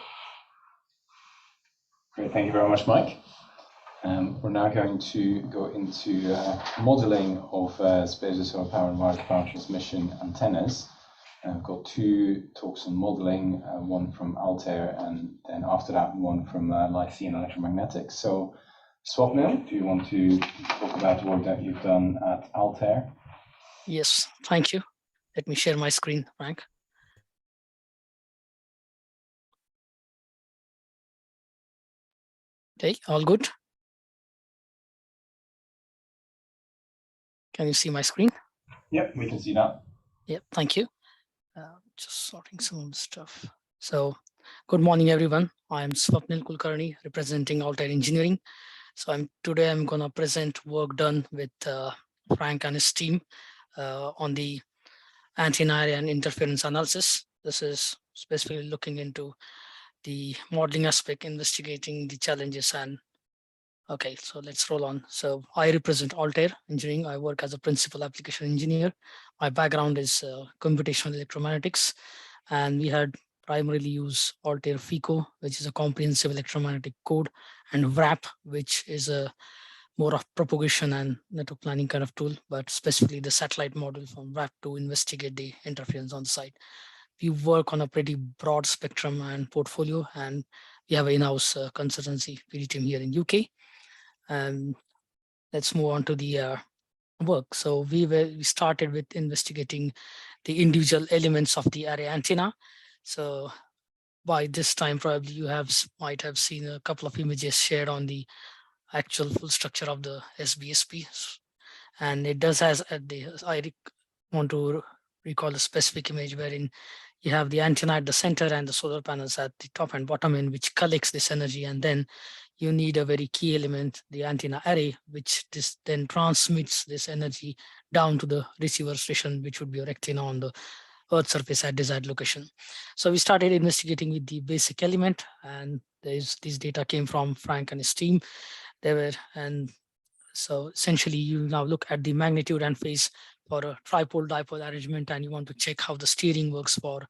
Great, thank you very much, Mike. We're now going to go into modeling of space solar power and wireless power transmission antennas. I've got 2 talks on modeling, one from Altair, and then after that, one from Lyceum Electromagnetics. So, Swapnil, do you want to talk about the work that you've done at Altair? Yes, thank you. Let me share my screen, Frank. Okay, all good. Can you see my screen? Yep, we can see that. Yep, thank you. Just sorting some of the stuff. So, good morning, everyone. I'm Swapnil Kulkarni, representing Altair Engineering. So today I'm going to present work done with Frank and his team on the antenna area and interference analysis. This is specifically looking into the modeling aspect, investigating the challenges, and okay, so let's roll on. So I represent Altair Engineering. I work as a principal application engineer. My background is computational electromagnetics, and we had primarily used Altair FICO, which is a comprehensive electromagnetic code, and WRAP, which is a more of propagation and network planning kind of tool, but specifically the satellite model from WRAP to investigate the interference on the site. We work on a pretty broad spectrum and portfolio, and we have an in-house consultancy PD team here in UK. Let's move on to the work. So we started with investigating the individual elements of the array antenna. So by this time, probably you might have seen a couple of images shared on the actual full structure of the SBSP, and it does has I want to recall a specific image wherein you have the antenna at the center and the solar panels at the top and bottom end, which collects this energy, and then you need a very key element, the antenna array, which then transmits this energy down to the receiver station, which would be erected on the Earth surface at desired location. So we started investigating with the basic element, and this data came from Frank and his team. And so essentially you now look at the magnitude and phase for a tripole-dipole arrangement, and you want to check how the steering works for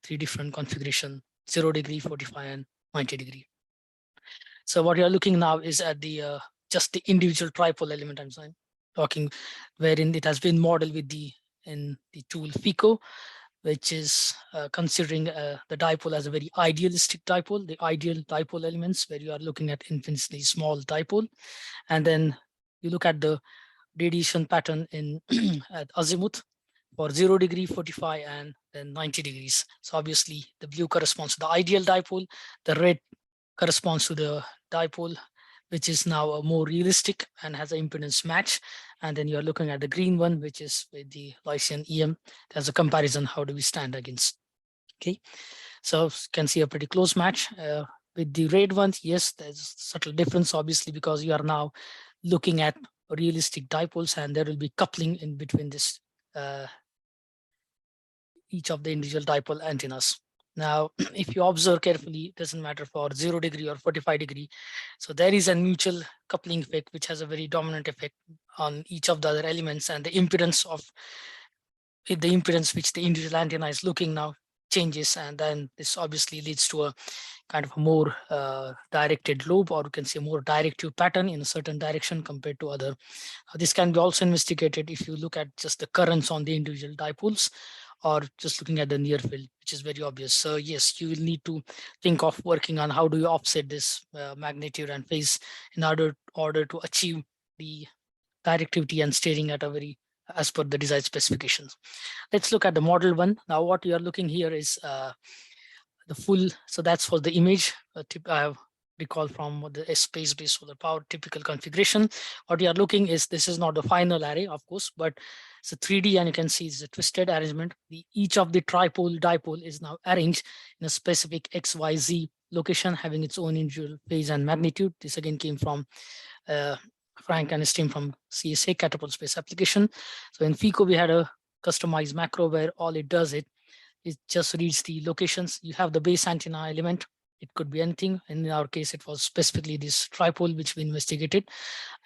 3 different configurations: 0 degree, 45, and 90 degree. So what you're looking now is at the just the individual tripole element I'm talking, wherein it has been modeled with in the tool FICO, which is considering the dipole as a very idealistic dipole, the ideal dipole elements, where you are looking at infinitely small dipole. And then you look at the radiation pattern in at azimuth for 0 degree, 45, and then 90 degrees. So obviously the blue corresponds to the ideal dipole, the red corresponds to the dipole, which is now a more realistic and has an impedance match. And then you're looking at the green one, which is with the Lyceum EM. There's a comparison, how do we stand against? Okay, so you can see a pretty close match, with the red ones, yes, there's subtle difference, obviously, because you are now looking at realistic dipoles, and there will be coupling in between this each of the individual dipole antennas. Now, if you observe carefully, it doesn't matter for 0 degree or 45 degree. So there is a mutual coupling effect, which has a very dominant effect on each of the other elements, and the impedance which the individual antenna is looking now changes, and then this obviously leads to a kind of a more directed lobe, or you can say more directive pattern in a certain direction compared to other. This can be also investigated if you look at just the currents on the individual dipoles, or just looking at the near field, which is very obvious. So yes, you will need to think of working on how do you offset this magnitude and phase in order to achieve the directivity and steering at a very as per the design specifications. Let's look at the model one. Now what you are looking here is the full, so that's for the image I have recall from the space-based solar power typical configuration. What you are looking is, this is not the final array, of course, but it's a 3D, and you can see it's a twisted arrangement. Each of the dipole is now arranged in a specific XYZ location, having its own individual phase and magnitude. This again came from Frank and his team from CSA, Catapult Space Application. So in FICO, we had a customized macro where all it does, it just reads the locations. You have the base antenna element. It could be anything. In our case, it was specifically this tripole, which we investigated.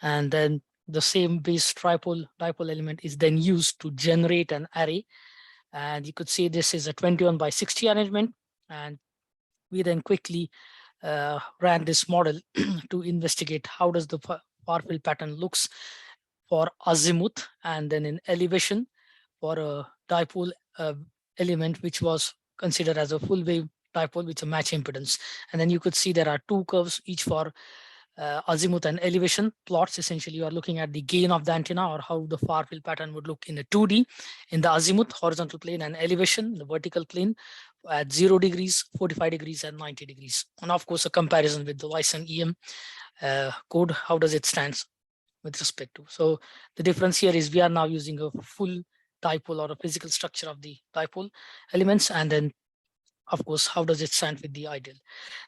And then the same base dipole element is then used to generate an array. And you could see this is a 21 by 60 arrangement. And we then quickly ran this model to investigate how does the far field pattern looks for azimuth, and then in elevation for a dipole element, which was considered as a full wave dipole with a match impedance. And then you could see there are two curves, each for azimuth and elevation plots. Essentially, you are looking at the gain of the antenna, or how the far field pattern would look in the 2D, in the azimuth horizontal plane, and elevation, the vertical plane, at 0 degrees, 45 degrees, and 90 degrees. And of course, a comparison with the Lyson EM code, how does it stand with respect to. So the difference here is we are now using a full dipole, or a physical structure of the dipole elements, and then of course, how does it stand with the ideal.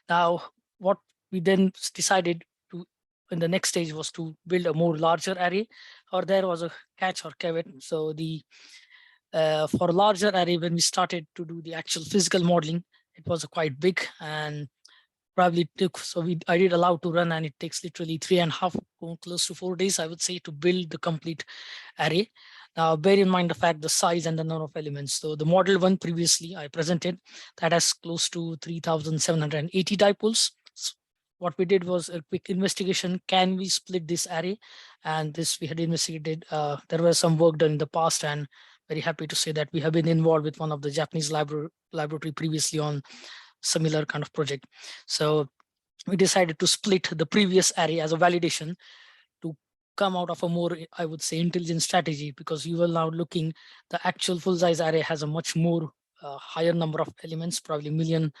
Now, what we then decided to in the next stage was to build a more larger array, or there was a catch or caveat. So the for a larger array, when we started to do the actual physical modeling, it was quite big, and probably took, so I did allow to run, and it takes literally 3.5, close to 4 days, I would say, to build the complete array. Now, bear in mind the fact, the size and the number of elements. So the model one previously I presented, that has close to 3,780 dipoles. What we did was a quick investigation. Can we split this array? And this we had investigated. There was some work done in the past, and very happy to say that we have been involved with one of the Japanese laboratory previously on similar kind of project. So we decided to split the previous array as a validation to come out of a more, I would say, intelligent strategy, because you will now looking, the actual full size array has a much more higher number of elements, probably million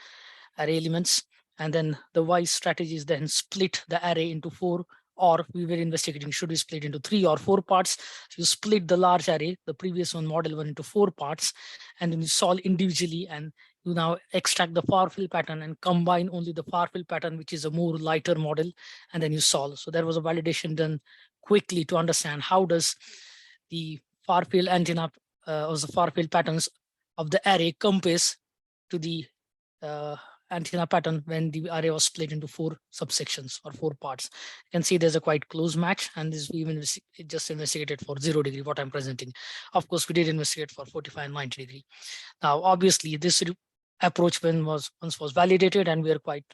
array elements. And then the wise strategy is then split the array into 4, or we were investigating, should we split into 3 or 4 parts? So you split the large array, the previous one, model one, into 4 parts, and then you solve individually, and you now extract the far field pattern and combine only the far field pattern, which is a more lighter model, and then you solve. So there was a validation done quickly to understand how does the far field antenna or the far field patterns of the array compares to the antenna pattern when the array was split into 4 subsections or 4 parts. You can see there's a quite close match, and this we even just investigated for 0 degree, what I'm presenting. Of course, we did investigate for 45 and 90 degree. Now, obviously, this approach once was validated, and we are quite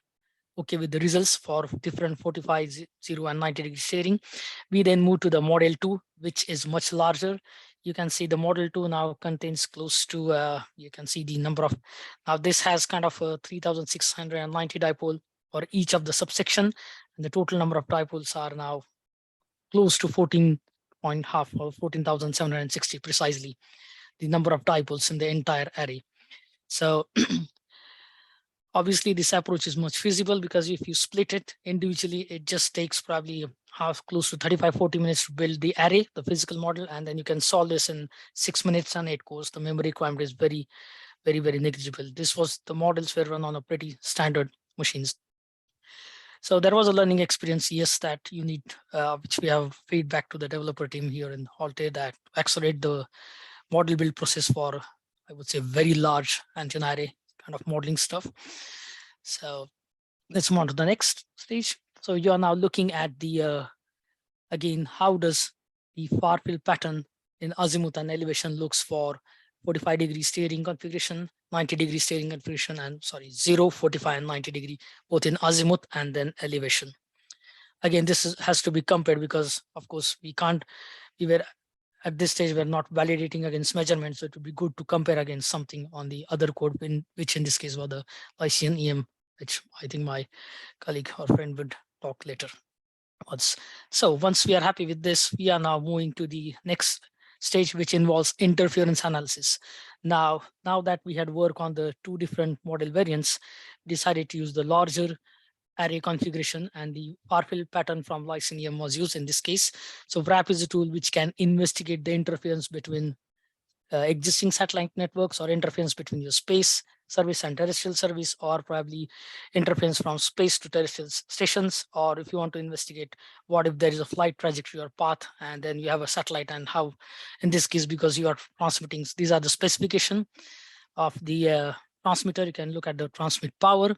okay with the results for different 45, 0, and 90 degree steering. We then moved to the model 2, which is much larger. You can see the model 2 now contains close to, you can see the number of, now this has kind of a 3,690 dipole for each of the subsection, and the total number of dipoles are now close to 14.5 or 14,760 precisely, the number of dipoles in the entire array. So obviously this approach is much feasible, because if you split it individually, it just takes probably close to 35-40 minutes to build the array, the physical model, and then you can solve this in 6 minutes and 8 cores. The memory requirement is very, very, very negligible. This was, the models were run on a pretty standard machines. So there was a learning experience, yes, that you need, which we have feedback to the developer team here in Halte, that accelerate the model build process for, I would say, very large antenna array kind of modeling stuff. So let's move on to the next stage. So you are now looking at the, again, how does the far field pattern in azimuth and elevation looks for 45-degree steering configuration, 90-degree steering configuration, and 0, 45, and 90-degree, both in azimuth and then elevation. Again, this has to be compared because, of course, we were at this stage, we're not validating against measurements. So it would be good to compare against something on the other code, which in this case was the Lycian EM, which I think my colleague or friend would talk later. So once we are happy with this, we are now moving to the next stage, which involves interference analysis. Now that we had worked on the 2 different model variants, decided to use the larger array configuration, and the far field pattern from Lycian EM was used in this case. So WRAP is a tool which can investigate the interference between existing satellite networks, or interference between your space service and terrestrial service, or probably interference from space to terrestrial stations, or if you want to investigate what if there is a flight trajectory or path and then you have a satellite, and how in this case, because you are transmitting, these are the specification of the transmitter. You can look at the transmit power,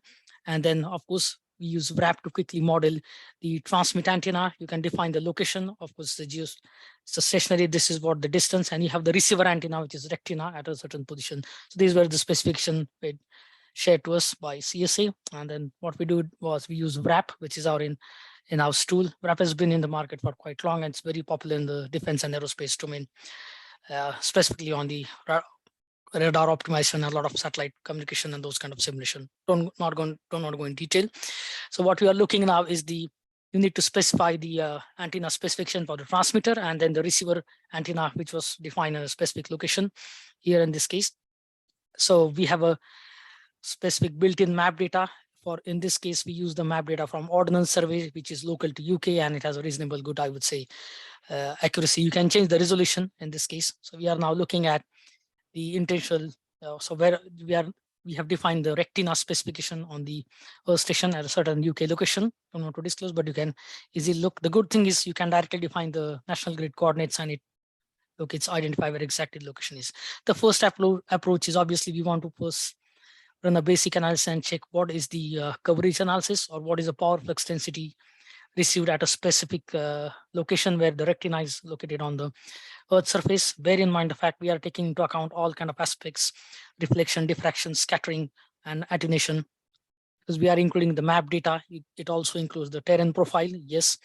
and then of course we use WRAP to quickly model the transmit antenna. You can define the location, of course, it's a stationary, this is what the distance, and you have the receiver antenna, which is rectina at a certain position. So these were the specification shared to us by CSA. And then what we do was we use WRAP, which is our in-house tool. WRAP has been in the market for quite long, and it's very popular in the defense and aerospace domain, specifically on the radar optimization, a lot of satellite communication and those kind of simulation. Don't not go in detail. So what we are looking now is you need to specify the antenna specification for the transmitter, and then the receiver antenna, which was defined in a specific location here in this case. So we have a specific built-in map data. In this case, we use the map data from Ordnance Survey, which is local to UK, and it has a reasonable good, I would say, accuracy. You can change the resolution in this case. So we are now looking at the intentional, so where we have defined the rectina specification on the Earth station at a certain UK location. Don't want to disclose, but you can easily look. The good thing is you can directly define the national grid coordinates, and it's identify where exactly the location is. The first approach is obviously we want to first run a basic analysis and check what is the coverage analysis, or what is the power flux density received at a specific location where the rectina is located on the Earth surface. Bear in mind the fact we are taking into account all kind of aspects: reflection, diffraction, scattering, and attenuation. Because we are including the map data, it also includes the terrain profile, yes.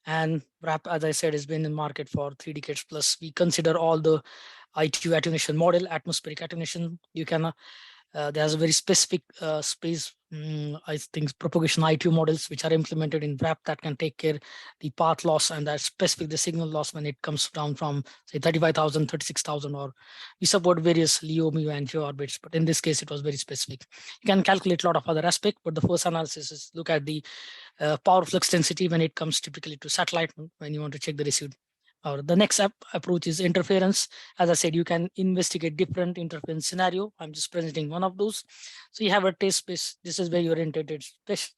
And WRAP, as I said, has been in market for 3 decades plus. We consider all the ITU attenuation model, atmospheric attenuation. You can there's a very specific space, I think, propagation ITU models which are implemented in WRAP that can take care the path loss, and that specific the signal loss when it comes down from say 35,000, 36,000, or we support various LEO, MEO, and GEO orbits, but in this case it was very specific. You can calculate a lot of other aspects, but the first analysis is look at the power flux density when it comes typically to satellite, when you want to check the received. The next approach is interference. As I said, you can investigate different interference scenario. I'm just presenting one of those. So you have a test space. This is where your intended this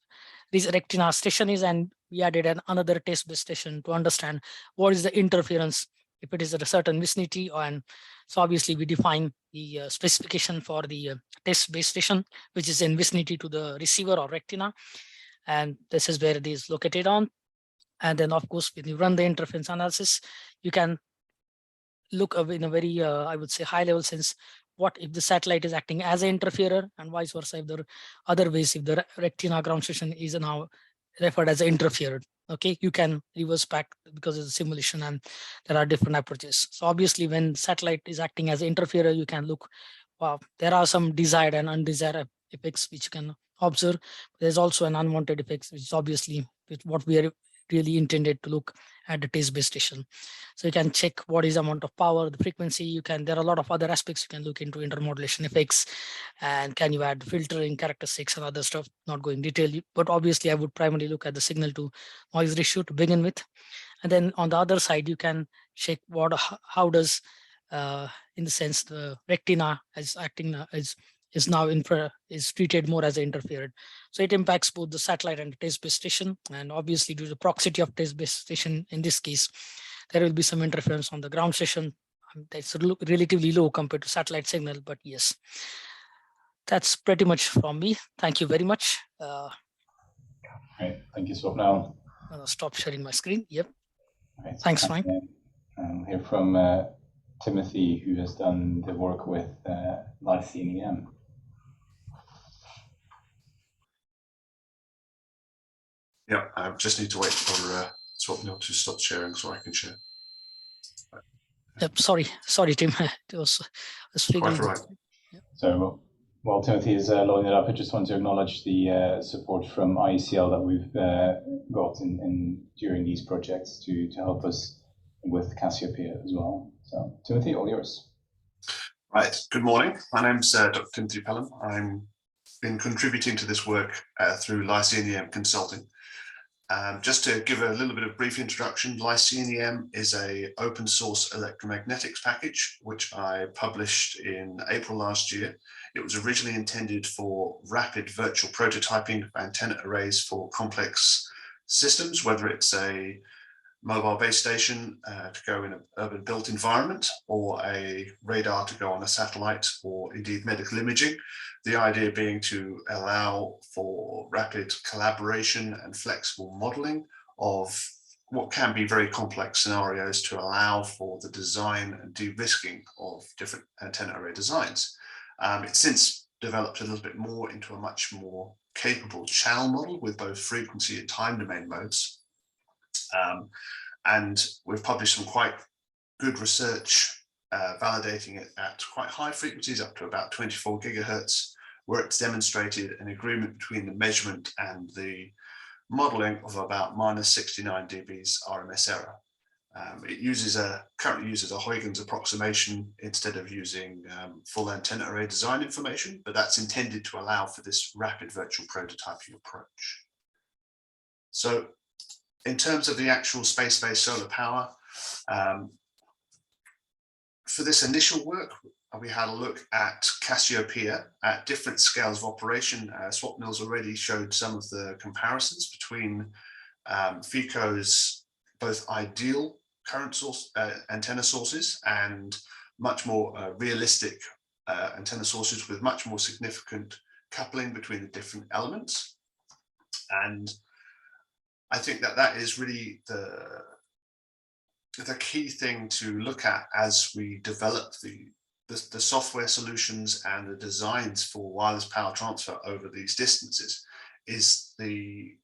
rectina station is, and we added another test-based station to understand what is the interference if it is at a certain vicinity. And so obviously we define the specification for the test-based station, which is in vicinity to the receiver or rectina. And this is where it is located on. And then, of course, when you run the interference analysis, you can look in a very, I would say, high-level sense, what if the satellite is acting as an interferer, and vice versa, if there are other ways, if the rectina ground station is now referred as an interferer. Okay, you can reverse back because it's a simulation, and there are different approaches. So obviously, when satellite is acting as an interferer, you can look, there are some desired and undesired effects which you can observe. There's also an unwanted effects, which is obviously what we are really intended to look at the test-based station. So you can check what is the amount of power, the frequency. There are a lot of other aspects you can look into, intermodulation effects, and can you add filtering characteristics and other stuff, not going detail. But obviously I would primarily look at the signal to noise ratio to begin with. And then on the other side, you can check how does, in the sense, the rectina is acting as is now is treated more as an interfered. So it impacts both the satellite and the test-based station. And obviously, due to the proximity of test-based station, in this case, there will be some interference on the ground station. That's relatively low compared to satellite signal, but yes, that's pretty much from me. Thank you very much. Great, thank you, Swapnil. I'll stop sharing my screen. Yep. Right. Thanks, Frank. Hear from Timothy, who has done the work with Lysine EM. Yeah, I just need to wait for Swapnil to stop sharing so I can share. Yep, sorry, Tim. I was figuring. Quite right. Yep. So, while Timothy is loading it up, I just want to acknowledge the support from IECL that we've got during these projects to help us with Cassiopeia as well. So, Timothy, all yours. Right. Good morning. My name's Dr. Timothy Pelham. I've been contributing to this work through Lysine EM Consulting. Just to give a little bit of brief introduction, Lysine EM is an open source electromagnetics package, which I published in April last year. It was originally intended for rapid virtual prototyping of antenna arrays for complex systems, whether it's a mobile base station to go in an urban built environment, or a radar to go on a satellite, or indeed medical imaging. The idea being to allow for rapid collaboration and flexible modeling of what can be very complex scenarios to allow for the design and de-risking of different antenna array designs. It's since developed a little bit more into a much more capable channel model with both frequency and time domain modes. And we've published some quite good research validating it at quite high frequencies, up to about 24 gigahertz, where it's demonstrated an agreement between the measurement and the modeling of about minus 69 dBs RMS error. It currently uses a Huygens approximation instead of using full antenna array design information, but that's intended to allow for this rapid virtual prototyping approach. So in terms of the actual space-based solar power, for this initial work, we had a look at Cassiopeia at different scales of operation. Swapnil's already showed some of the comparisons between FECO's both ideal current source antenna sources and much more realistic antenna sources with much more significant coupling between the different elements. And I think that is really the key thing to look at as we develop the software solutions and the designs for wireless power transfer over these distances, is the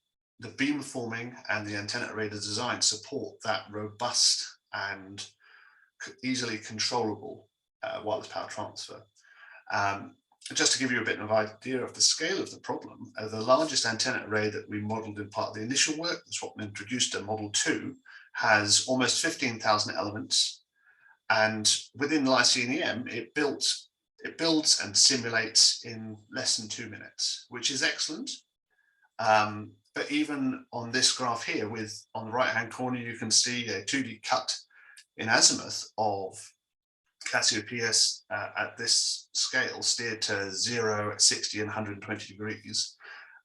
beamforming and the antenna array design support that robust and easily controllable wireless power transfer. Just to give you a bit of an idea of the scale of the problem, the largest antenna array that we modeled in part of the initial work, that's what we introduced in Model 2, has almost 15,000 elements. And within Lysine EM, it builds and simulates in less than 2 minutes, which is excellent. But even on this graph here, on the right-hand corner, you can see a 2D cut in azimuth of Cassiopeia at this scale, steered to 0 at 60 and 120 degrees.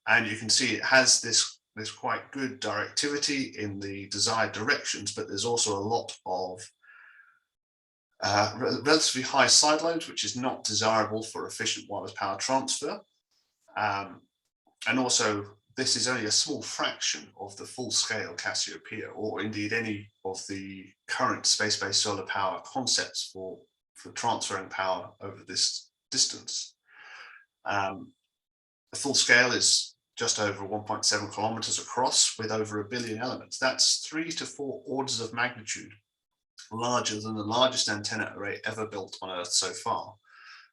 And you can see it has this quite good directivity in the desired directions, but there's also a lot of relatively high side loads, which is not desirable for efficient wireless power transfer. And also, this is only a small fraction of the full-scale Cassiopeia, or indeed any of the current space-based solar power concepts for transferring power over this distance. The full scale is just over 1.7 kilometers across, with over 1 billion elements. That's 3 to 4 orders of magnitude larger than the largest antenna array ever built on Earth so far.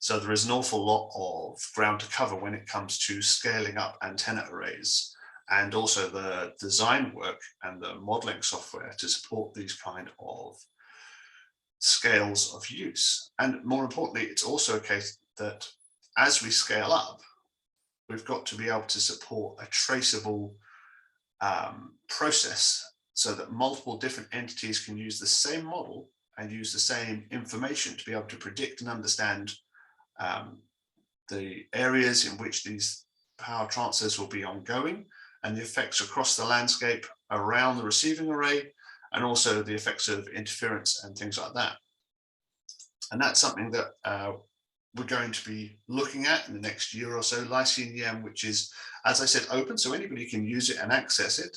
So there is an awful lot of ground to cover when it comes to scaling up antenna arrays, and also the design work and the modeling software to support these kind of scales of use. And more importantly, it's also a case that as we scale up, we've got to be able to support a traceable process, so that multiple different entities can use the same model and use the same information to be able to predict and understand the areas in which these power transfers will be ongoing, and the effects across the landscape around the receiving array, and also the effects of interference and things like that. And that's something that we're going to be looking at in the next year or so. Lycine EM, which is, as I said, open, so anybody can use it and access it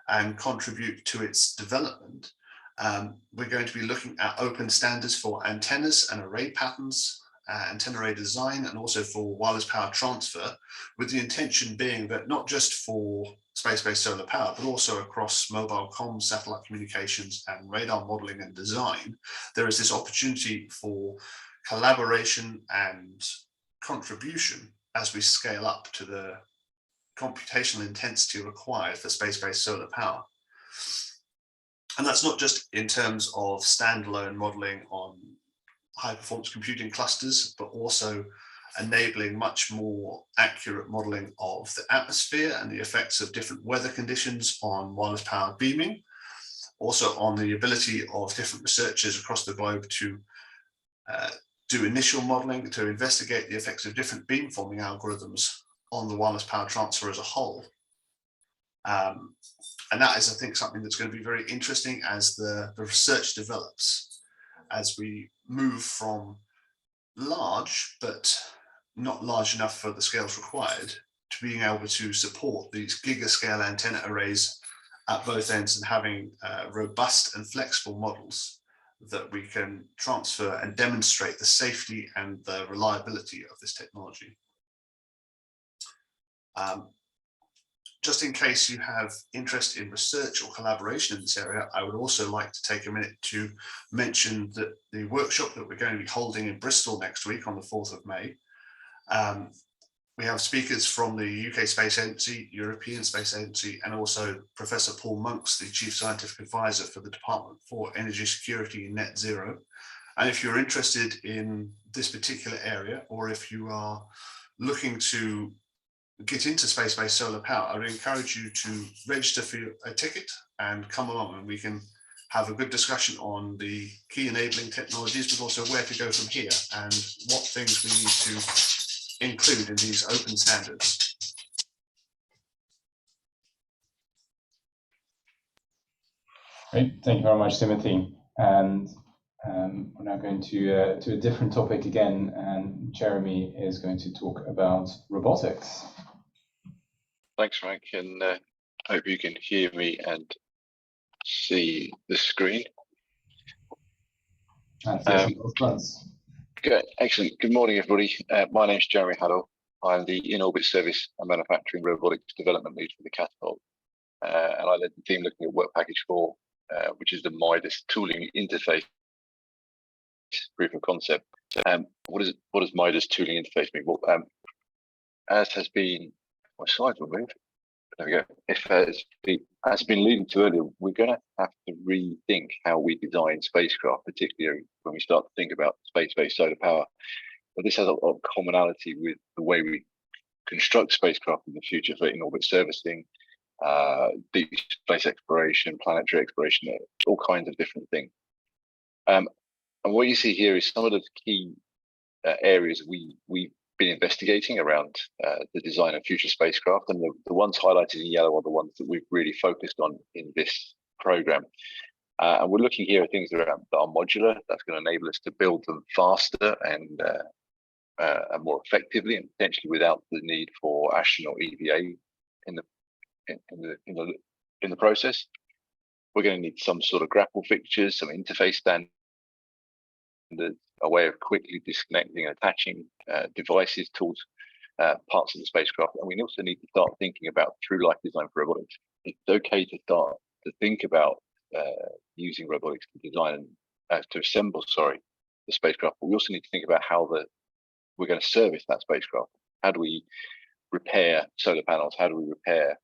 and contribute to its development. We're going to be looking at open standards for antennas and array patterns, antenna array design, and also for wireless power transfer, with the intention being that not just for space-based solar power, but also across mobile comms, satellite communications, and radar modeling and design, there is this opportunity for collaboration and contribution as we scale up to the computational intensity required for space-based solar power. And that's not just in terms of standalone modeling on high-performance computing clusters, but also enabling much more accurate modeling of the atmosphere and the effects of different weather conditions on wireless power beaming, also on the ability of different researchers across the globe to do initial modeling to investigate the effects of different beamforming algorithms on the wireless power transfer as a whole. And that is, I think, something that's going to be very interesting as the research develops, as we move from large, but not large enough for the scales required, to being able to support these gigascale antenna arrays at both ends and having robust and flexible models that we can transfer and demonstrate the safety and the reliability of this technology. Just in case you have interest in research or collaboration in this area, I would also like to take a minute to mention that the workshop that we're going to be holding in Bristol next week on the 4th of May. We have speakers from the UK Space Agency, European Space Agency, and also Professor Paul Monks, the Chief Scientific Advisor for the Department for Energy Security and Net Zero. And if you're interested in this particular area, or if you are looking to get into space-based solar power, I would encourage you to register for a ticket and come along, and we can have a good discussion on the key enabling technologies, but also where to go from here and what things we need to include in these open standards. Great, thank you very much, Timothy. And we're now going to a different topic again, and Jeremy is going to talk about robotics. Thanks, Frank, and hope you can hear me and see the screen. Good, excellent. Good morning, everybody. My name is Jeremy Haddell. I'm the in-orbit service and manufacturing robotics development lead for the Catapult, and I led the team looking at work package 4, which is the MIDAS tooling interface proof of concept. What does MIDAS tooling interface mean? Well, as has been, my slides will move. There we go. If as been alluding to earlier, we're going to have to rethink how we design spacecraft, particularly when we start to think about space-based solar power. But this has a lot of commonality with the way we construct spacecraft in the future for in-orbit servicing, deep space exploration, planetary exploration, all kinds of different things. And what you see here is some of the key areas we've been investigating around the design of future spacecraft, and the ones highlighted in yellow are the ones that we've really focused on in this program. And we're looking here at things that are modular. That's going to enable us to build them faster and more effectively, and potentially without the need for astronaut EVA in the process. We're going to need some sort of grapple fixtures, some interface standards, a way of quickly disconnecting and attaching devices, tools, parts of the spacecraft. And we also need to start thinking about through life design for robotics. It's okay to start to think about using robotics to design and to assemble, the spacecraft. But we also need to think about how we're going to service that spacecraft. How do we repair solar panels? How do we repair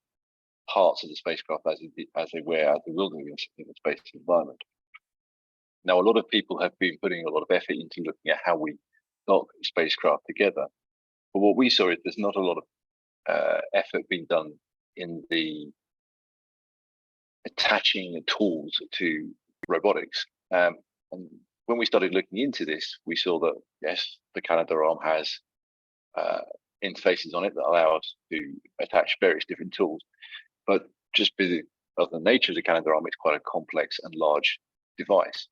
parts of the spacecraft as they will do in the space environment? Now, a lot of people have been putting a lot of effort into looking at how we dock spacecraft together. But what we saw is there's not a lot of effort being done in the attaching the tools to robotics. And when we started looking into this, we saw that, yes, the Canadarm has interfaces on it that allow us to attach various different tools. But just because of the nature of the calendar arm, it's quite a complex and large device.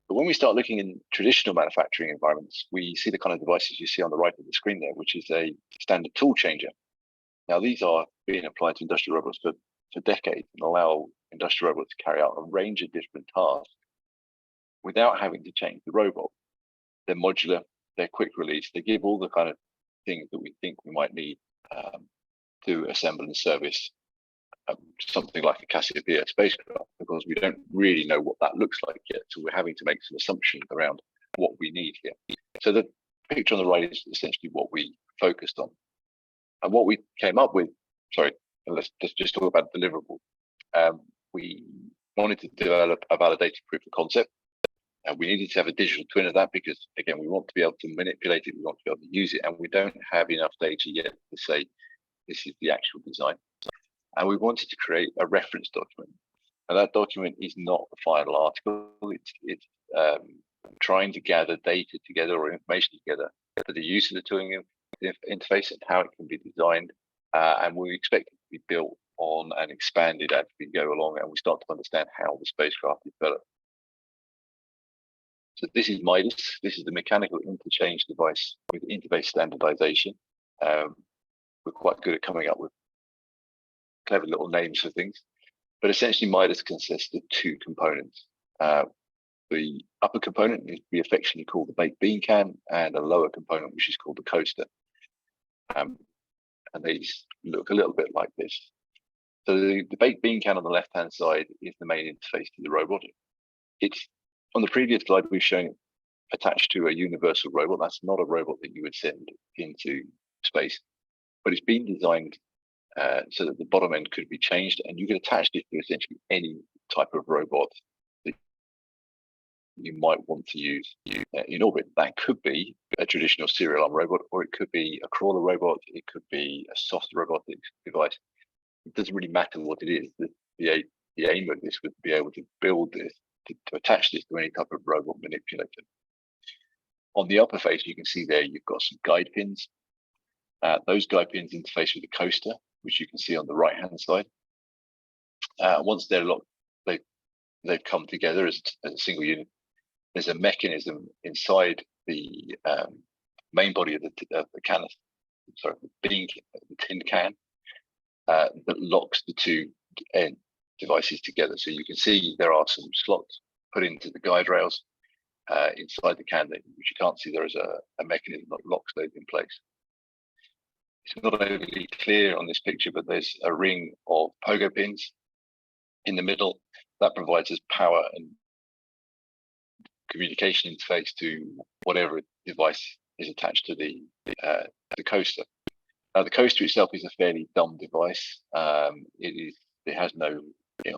But when we start looking in traditional manufacturing environments, we see the kind of devices you see on the right of the screen there, which is a standard tool changer. Now, these are being applied to industrial robots for decades and allow industrial robots to carry out a range of different tasks without having to change the robot. They're modular, they're quick release, they give all the kind of things that we think we might need to assemble and service something like a Cassiopeia spacecraft, because we don't really know what that looks like yet. So we're having to make some assumptions around what we need here. So the picture on the right is essentially what we focused on. And what we came up with, sorry, let's just talk about deliverable. We wanted to develop a validated proof of concept. And we needed to have a digital twin of that because, again, we want to be able to manipulate it, we want to be able to use it, and we don't have enough data yet to say this is the actual design. And we wanted to create a reference document. And that document is not the final article. It's trying to gather data together or information together for the use of the tooling interface and how it can be designed. And we expect it to be built on and expanded as we go along and we start to understand how the spacecraft is developed. So this is Midas. This is the mechanical interchange device with interface standardization. We're quite good at coming up with clever little names for things, but essentially Midas consists of two components. The upper component is we affectionately call the baked bean can, and a lower component which is called the coaster. And these look a little bit like this. So the baked bean can on the left-hand side is the main interface to the robot. It's on the previous slide we've shown it attached to a universal robot. That's not a robot that you would send into space, but it's been designed so that the bottom end could be changed and you could attach it to essentially any type of robot that you might want to use in orbit. That could be a traditional serial arm robot, or it could be a crawler robot, it could be a soft robotics device. It doesn't really matter what it is. The aim of this would be able to build this, to attach this to any type of robot manipulator. On the upper face, you can see there you've got some guide pins. Those guide pins interface with the coaster, which you can see on the right-hand side. Once they're locked, they've come together as a single unit. There's a mechanism inside the main body of the canister, sorry, the tin can, that locks the two end devices together. So you can see there are some slots put into the guide rails inside the can, which you can't see. There is a mechanism that locks those in place. It's not overly clear on this picture, but there's a ring of pogo pins in the middle that provides us power and communication interface to whatever device is attached to the coaster. Now, the coaster itself is a fairly dumb device. It has no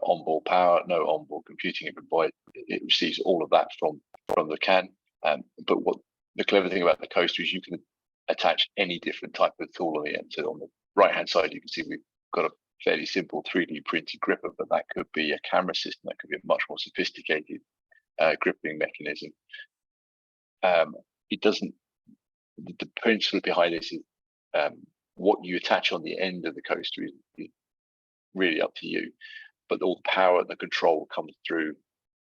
onboard power, no onboard computing. It receives all of that from the can. But what the clever thing about the coaster is you can attach any different type of tool on the end. So on the right hand side, you can see we've got a fairly simple 3D printed gripper, but that could be a camera system, that could be a much more sophisticated gripping mechanism. It doesn't, the principle behind this is what you attach on the end of the coaster is really up to you, but all the power and the control comes through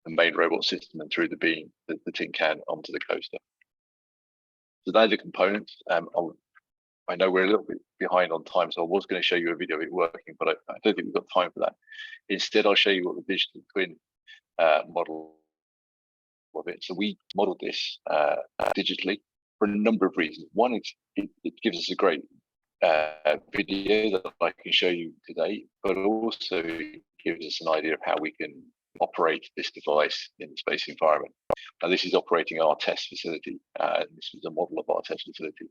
the main robot system and through the beam, the tin can onto the coaster. So those are the components. I know we're a little bit behind on time, so I was going to show you a video of it working, but I don't think we've got time for that. Instead, I'll show you what the digital twin model of it. So we modeled this digitally for a number of reasons. One is it gives us a great video that I can show you today, but also gives us an idea of how we can operate this device in the space environment. Now, this is operating our test facility, and this is a model of our test facility.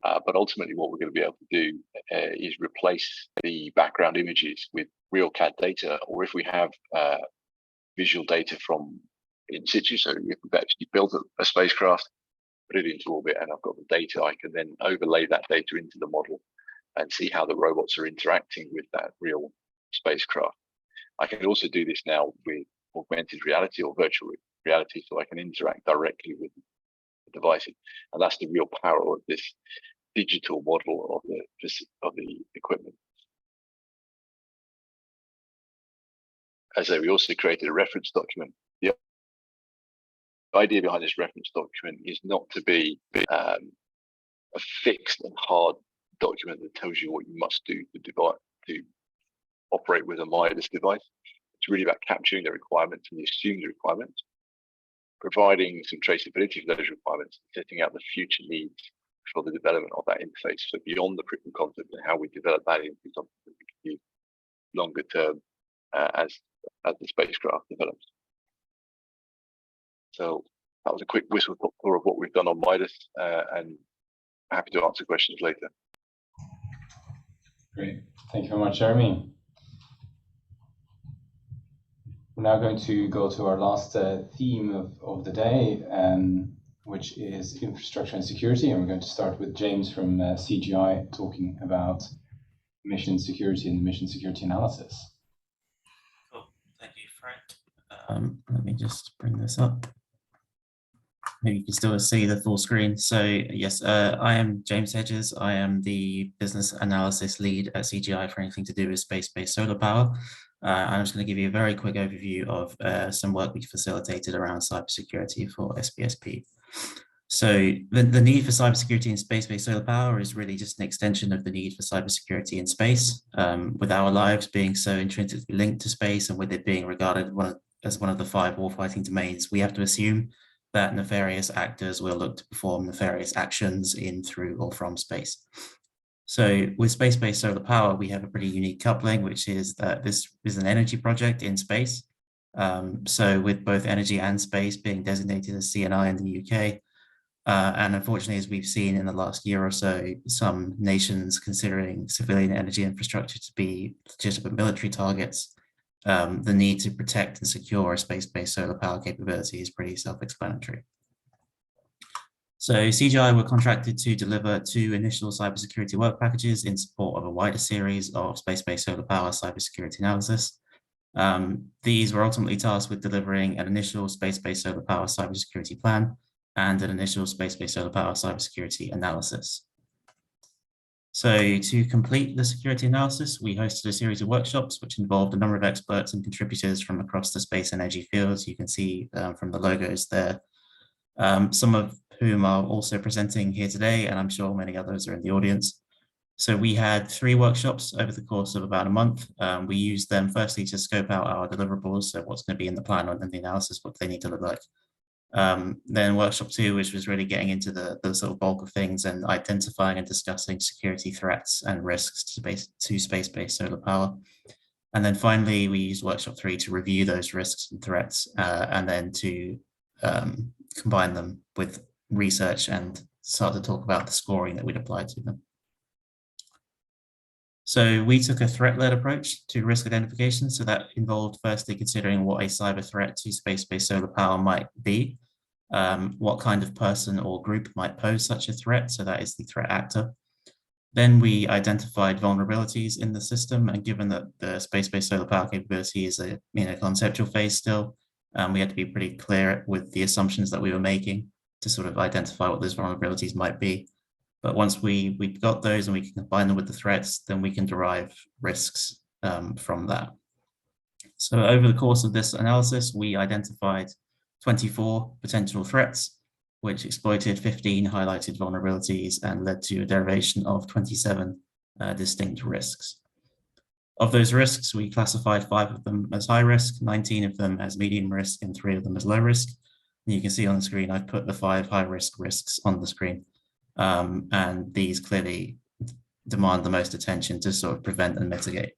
But ultimately, what we're going to be able to do is replace the background images with real CAD data, or if we have visual data from in situ. So if we've actually built a spacecraft, put it into orbit, and I've got the data, I can then overlay that data into the model and see how the robots are interacting with that real spacecraft. I can also do this now with augmented reality or virtual reality, so I can interact directly with devices. And that's the real power of this digital model of the equipment. As I say, we also created a reference document. The idea behind this reference document is not to be a fixed and hard document that tells you what you must do to operate with a MIDAS device. It's really about capturing the requirements and the assumed requirements, providing some traceability for those requirements, setting out the future needs for the development of that interface. So beyond the proof of concept and how we develop that into something that we can use longer term as the spacecraft develops. So that was a quick whistle tour of what we've done on MIDAS, and happy to answer questions later. Great, thank you very much, Jeremy. We're now going to go to our last theme of the day, which is infrastructure and security. And we're going to start with James from CGI talking about mission security and mission security analysis. Cool, thank you, Frank. Let me just bring this up. Maybe you can still see the full screen. So yes, I am James Hedges. I am the business analysis lead at CGI for anything to do with space-based solar power. I'm just going to give you a very quick overview of some work we facilitated around cybersecurity for SBSP. So the need for cybersecurity in space-based solar power is really just an extension of the need for cybersecurity in space. With our lives being so intrinsically linked to space and with it being regarded as one of the 5 warfighting domains, we have to assume that nefarious actors will look to perform nefarious actions in, through, or from space. So with space-based solar power, we have a pretty unique coupling, which is that this is an energy project in space. So with both energy and space being designated as CNI in the UK, and unfortunately, as we've seen in the last year or so, some nations considering civilian energy infrastructure to be legitimate military targets, the need to protect and secure a space-based solar power capability is pretty self-explanatory. So CGI were contracted to deliver 2 initial cybersecurity work packages in support of a wider series of space-based solar power cybersecurity analysis. These were ultimately tasked with delivering an initial space-based solar power cybersecurity plan and an initial space-based solar power cybersecurity analysis. So to complete the security analysis, we hosted a series of workshops which involved a number of experts and contributors from across the space and energy fields. You can see from the logos there, some of whom are also presenting here today, and I'm sure many others are in the audience. So we had 3 workshops over the course of about a month. We used them firstly to scope out our deliverables, so what's going to be in the plan and the analysis, what they need to look like. Then workshop 2, which was really getting into the sort of bulk of things and identifying and discussing security threats and risks to space-based solar power. And then finally, we used workshop 3 to review those risks and threats, and then to combine them with research and start to talk about the scoring that we'd apply to them. So we took a threat-led approach to risk identification. So that involved firstly considering what a cyber threat to space-based solar power might be, what kind of person or group might pose such a threat. So that is the threat actor. Then we identified vulnerabilities in the system, and given that the space-based solar power capability is in a conceptual phase still, we had to be pretty clear with the assumptions that we were making to sort of identify what those vulnerabilities might be. But once we've got those and we can combine them with the threats, then we can derive risks from that. So over the course of this analysis, we identified 24 potential threats, which exploited 15 highlighted vulnerabilities and led to a derivation of 27 distinct risks. Of those risks, we classified 5 of them as high risk, 19 of them as medium risk, and 3 of them as low risk. And you can see on the screen, I've put the 5 high risk risks on the screen. And these clearly demand the most attention to sort of prevent and mitigate.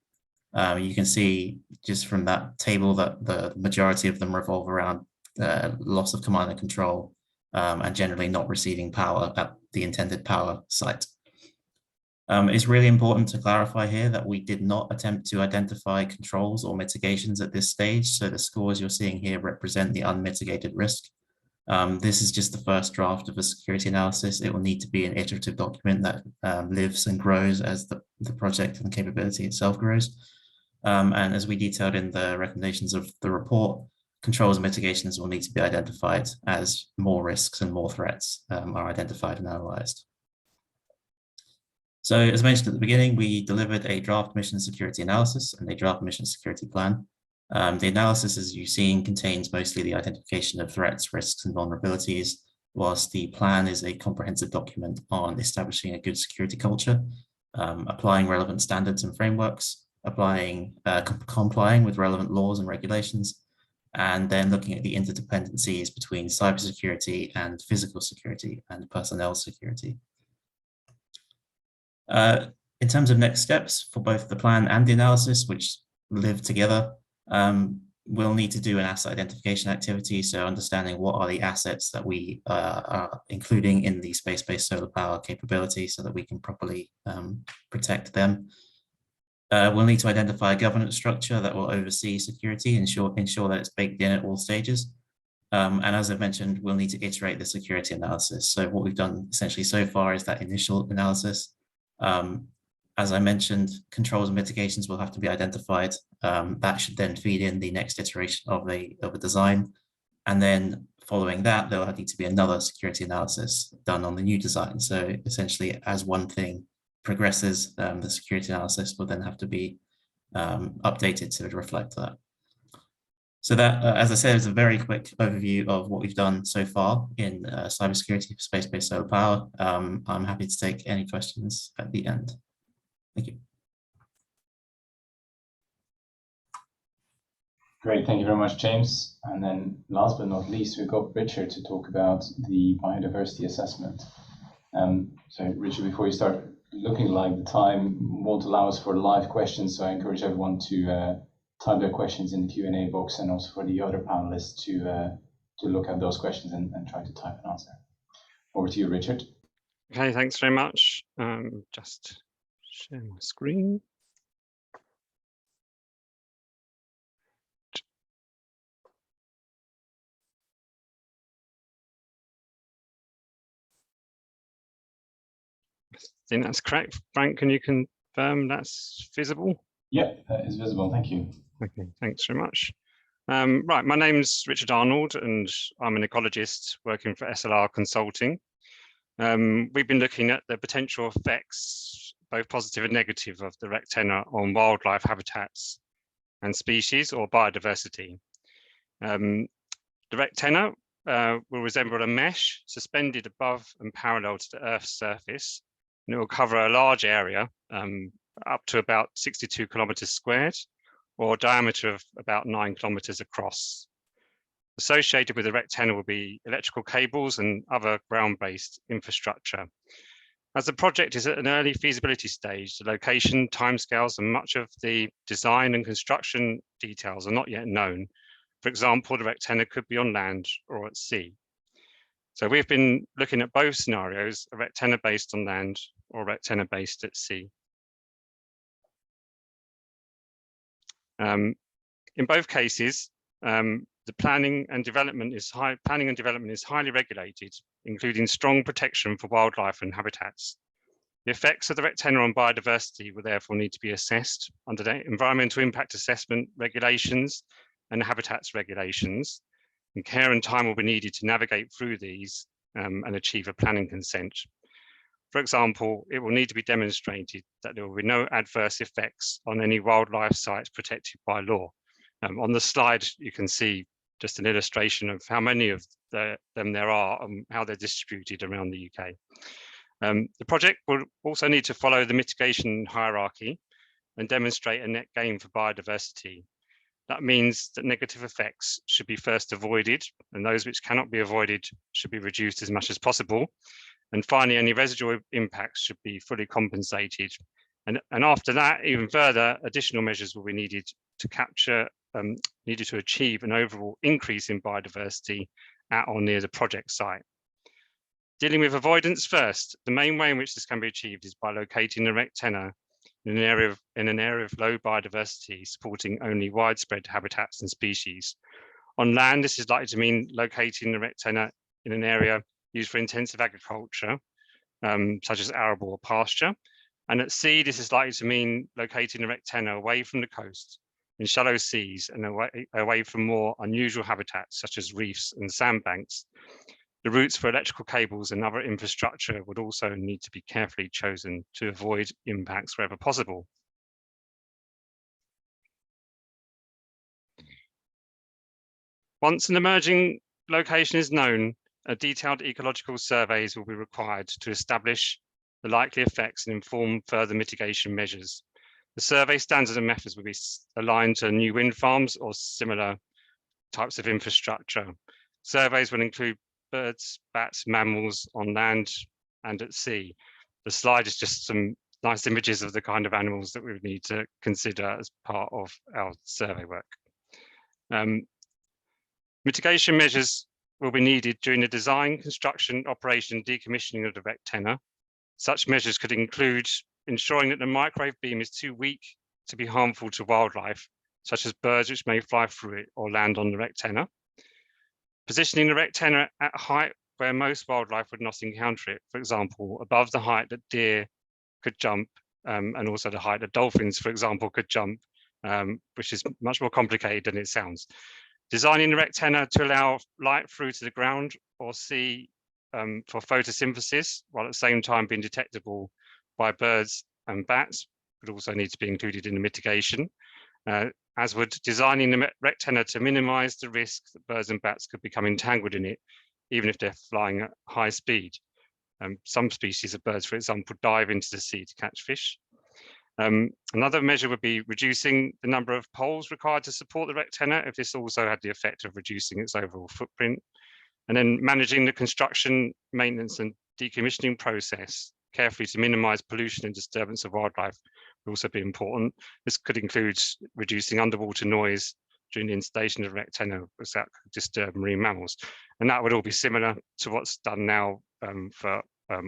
You can see just from that table that the majority of them revolve around loss of command and control, and generally not receiving power at the intended power site. It's really important to clarify here that we did not attempt to identify controls or mitigations at this stage. So the scores you're seeing here represent the unmitigated risk. This is just the first draft of a security analysis. It will need to be an iterative document that lives and grows as the project and capability itself grows. And as we detailed in the recommendations of the report, controls and mitigations will need to be identified as more risks and more threats are identified and analysed. So as mentioned at the beginning, we delivered a draft mission security analysis and a draft mission security plan. The analysis, as you've seen, contains mostly the identification of threats, risks, and vulnerabilities, whilst the plan is a comprehensive document on establishing a good security culture, applying relevant standards and frameworks, complying with relevant laws and regulations, and then looking at the interdependencies between cybersecurity and physical security and personnel security. In terms of next steps for both the plan and the analysis, which live together, we'll need to do an asset identification activity, so understanding what are the assets that we are including in the space-based solar power capability so that we can properly protect them. We'll need to identify a governance structure that will oversee security, ensure that it's baked in at all stages. And as I've mentioned, we'll need to iterate the security analysis. So what we've done essentially so far is that initial analysis. As I mentioned, controls and mitigations will have to be identified. That should then feed in the next iteration of a design. And then following that, there'll need to be another security analysis done on the new design. So essentially, as one thing progresses, the security analysis will then have to be updated to reflect that. So that, as I said, is a very quick overview of what we've done so far in cybersecurity for space-based solar power. I'm happy to take any questions at the end. Thank you. Great, thank you very much, James. And then last but not least, we've got Richard to talk about the biodiversity assessment. So Richard, before you start, looking like the time won't allow us for live questions, so I encourage everyone to type their questions in the Q&A box, and also for the other panelists to look at those questions and try to type an answer. Over to you, Richard. Okay, thanks very much. Just share my screen. I think that's correct. Frank, can you confirm that's visible? Yeah, that is visible. Thank you. Okay, thanks very much. Right, my name's Richard Arnold, and I'm an ecologist working for SLR Consulting. We've been looking at the potential effects, both positive and negative, of the rect tenor on wildlife habitats and species or biodiversity. The rect tenor will resemble a mesh suspended above and parallel to the Earth's surface, and it will cover a large area, up to about 62 kilometers squared, or a diameter of about 9 kilometers across. Associated with the rect tenor will be electrical cables and other ground-based infrastructure. As the project is at an early feasibility stage, the location, timescales, and much of the design and construction details are not yet known. For example, the rect tenor could be on land or at sea. So we've been looking at both scenarios, a rect tenor based on land or a rect tenor based at sea. In both cases, the planning and development is highly regulated, including strong protection for wildlife and habitats. The effects of the rect tenor on biodiversity will therefore need to be assessed under the environmental impact assessment regulations and habitats regulations, and care and time will be needed to navigate through these and achieve a planning consent. For example, it will need to be demonstrated that there will be no adverse effects on any wildlife sites protected by law. On the slide, you can see just an illustration of how many of them there are and how they're distributed around the UK. The project will also need to follow the mitigation hierarchy and demonstrate a net gain for biodiversity. That means that negative effects should be first avoided, and those which cannot be avoided should be reduced as much as possible. And finally, any residual impacts should be fully compensated. And after that, even further, additional measures will be needed to achieve an overall increase in biodiversity at or near the project site. Dealing with avoidance first, the main way in which this can be achieved is by locating the rect tenor in an area of low biodiversity, supporting only widespread habitats and species. On land, this is likely to mean locating the rect tenor in an area used for intensive agriculture, such as arable or pasture. And at sea, this is likely to mean locating the rect tenor away from the coast, in shallow seas and away from more unusual habitats such as reefs and sandbanks. The routes for electrical cables and other infrastructure would also need to be carefully chosen to avoid impacts wherever possible. Once an emerging location is known, a detailed ecological surveys will be required to establish the likely effects and inform further mitigation measures. The survey standards and methods will be aligned to new wind farms or similar types of infrastructure. Surveys will include birds, bats, mammals on land and at sea. The slide is just some nice images of the kind of animals that we would need to consider as part of our survey work. Mitigation measures will be needed during the design, construction, operation, decommissioning of the wrecked tenor. Such measures could include ensuring that the microwave beam is too weak to be harmful to wildlife, such as birds which may fly through it or land on the wrecked tenor. Positioning the wrecked tenor at a height where most wildlife would not encounter it, for example, above the height that deer could jump, and also the height that dolphins, for example, could jump, which is much more complicated than it sounds. Designing the wrecked tenor to allow light through to the ground or sea for photosynthesis, while at the same time being detectable by birds and bats, would also need to be included in the mitigation. As would designing the wrecked tenor to minimize the risk that birds and bats could become entangled in it, even if they're flying at high speed. Some species of birds, for example, dive into the sea to catch fish. Another measure would be reducing the number of poles required to support the wrecked tenor, if this also had the effect of reducing its overall footprint. And then managing the construction, maintenance and decommissioning process carefully to minimize pollution and disturbance of wildlife would also be important. This could include reducing underwater noise during the installation of the wrecked tenor, because that could disturb marine mammals. And that would all be similar to what's done now for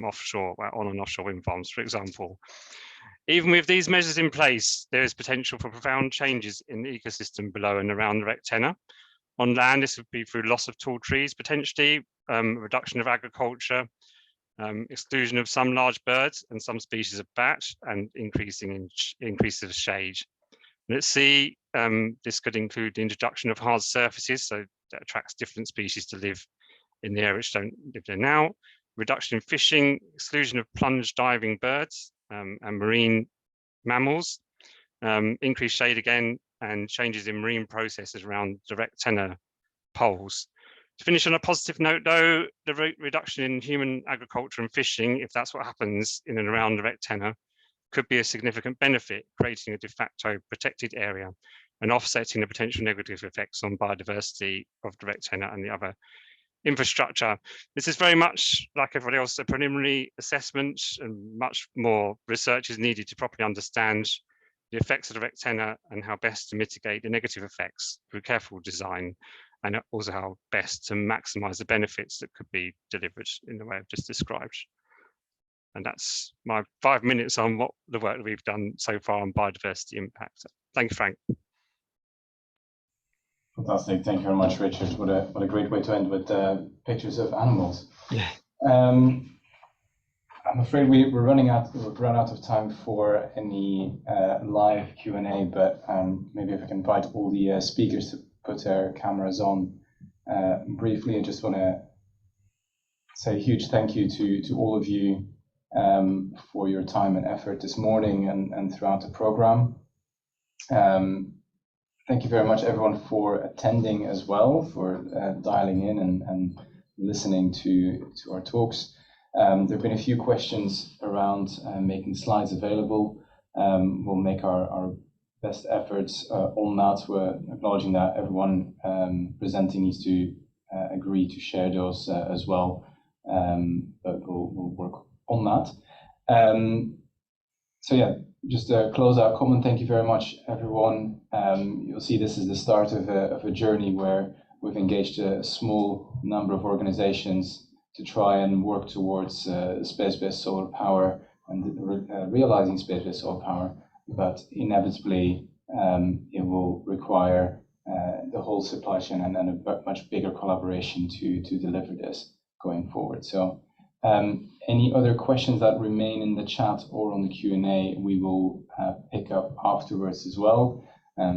offshore, on and offshore wind farms, for example. Even with these measures in place, there is potential for profound changes in the ecosystem below and around the wrecked tenor. On land, this would be through loss of tall trees, potentially, reduction of agriculture, exclusion of some large birds and some species of bat, and increase of shade. And at sea, this could include the introduction of hard surfaces, so that attracts different species to live in the area which don't live there now. Reduction in fishing, exclusion of plunge diving birds and marine mammals, increased shade again, and changes in marine processes around direct tenor poles. To finish on a positive note, though, the reduction in human agriculture and fishing, if that's what happens in and around direct tenor, could be a significant benefit, creating a de facto protected area and offsetting the potential negative effects on biodiversity of direct tenor and the other infrastructure. This is very much like everybody else, a preliminary assessment, and much more research is needed to properly understand the effects of direct tenor and how best to mitigate the negative effects through careful design, and also how best to maximize the benefits that could be delivered in the way I've just described. And that's my 5 minutes on what the work that we've done so far on biodiversity impact. Thank you, Frank. Fantastic. Thank you very much, Richard. What a great way to end with pictures of animals. Yeah. I'm afraid we've run out of time for any live Q&A, but maybe if I can invite all the speakers to put their cameras on briefly. I just want to say a huge thank you to all of you for your time and effort this morning and throughout the program. Thank you very much, everyone, for attending as well, for dialing in and listening to our talks. There have been a few questions around making slides available. We'll make our best efforts on that. We're acknowledging that everyone presenting needs to agree to share those as well, but we'll work on that. So yeah, just a close-out comment. Thank you very much, everyone. You'll see this is the start of a journey where we've engaged a small number of organizations to try and work towards space-based solar power and realizing space-based solar power, but inevitably it will require the whole supply chain and a much bigger collaboration to deliver this going forward. So any other questions that remain in the chat or on the Q&A, we will pick up afterwards as well.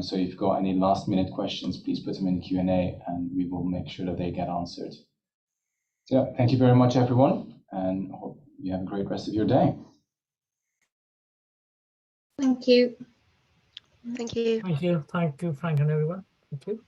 So if you've got any last minute questions, please put them in the Q&A and we will make sure that they get answered. So yeah, thank you very much, everyone, and hope you have a great rest of your day. Thank you. Thank you. Thank you, Frank and everyone. Thank you.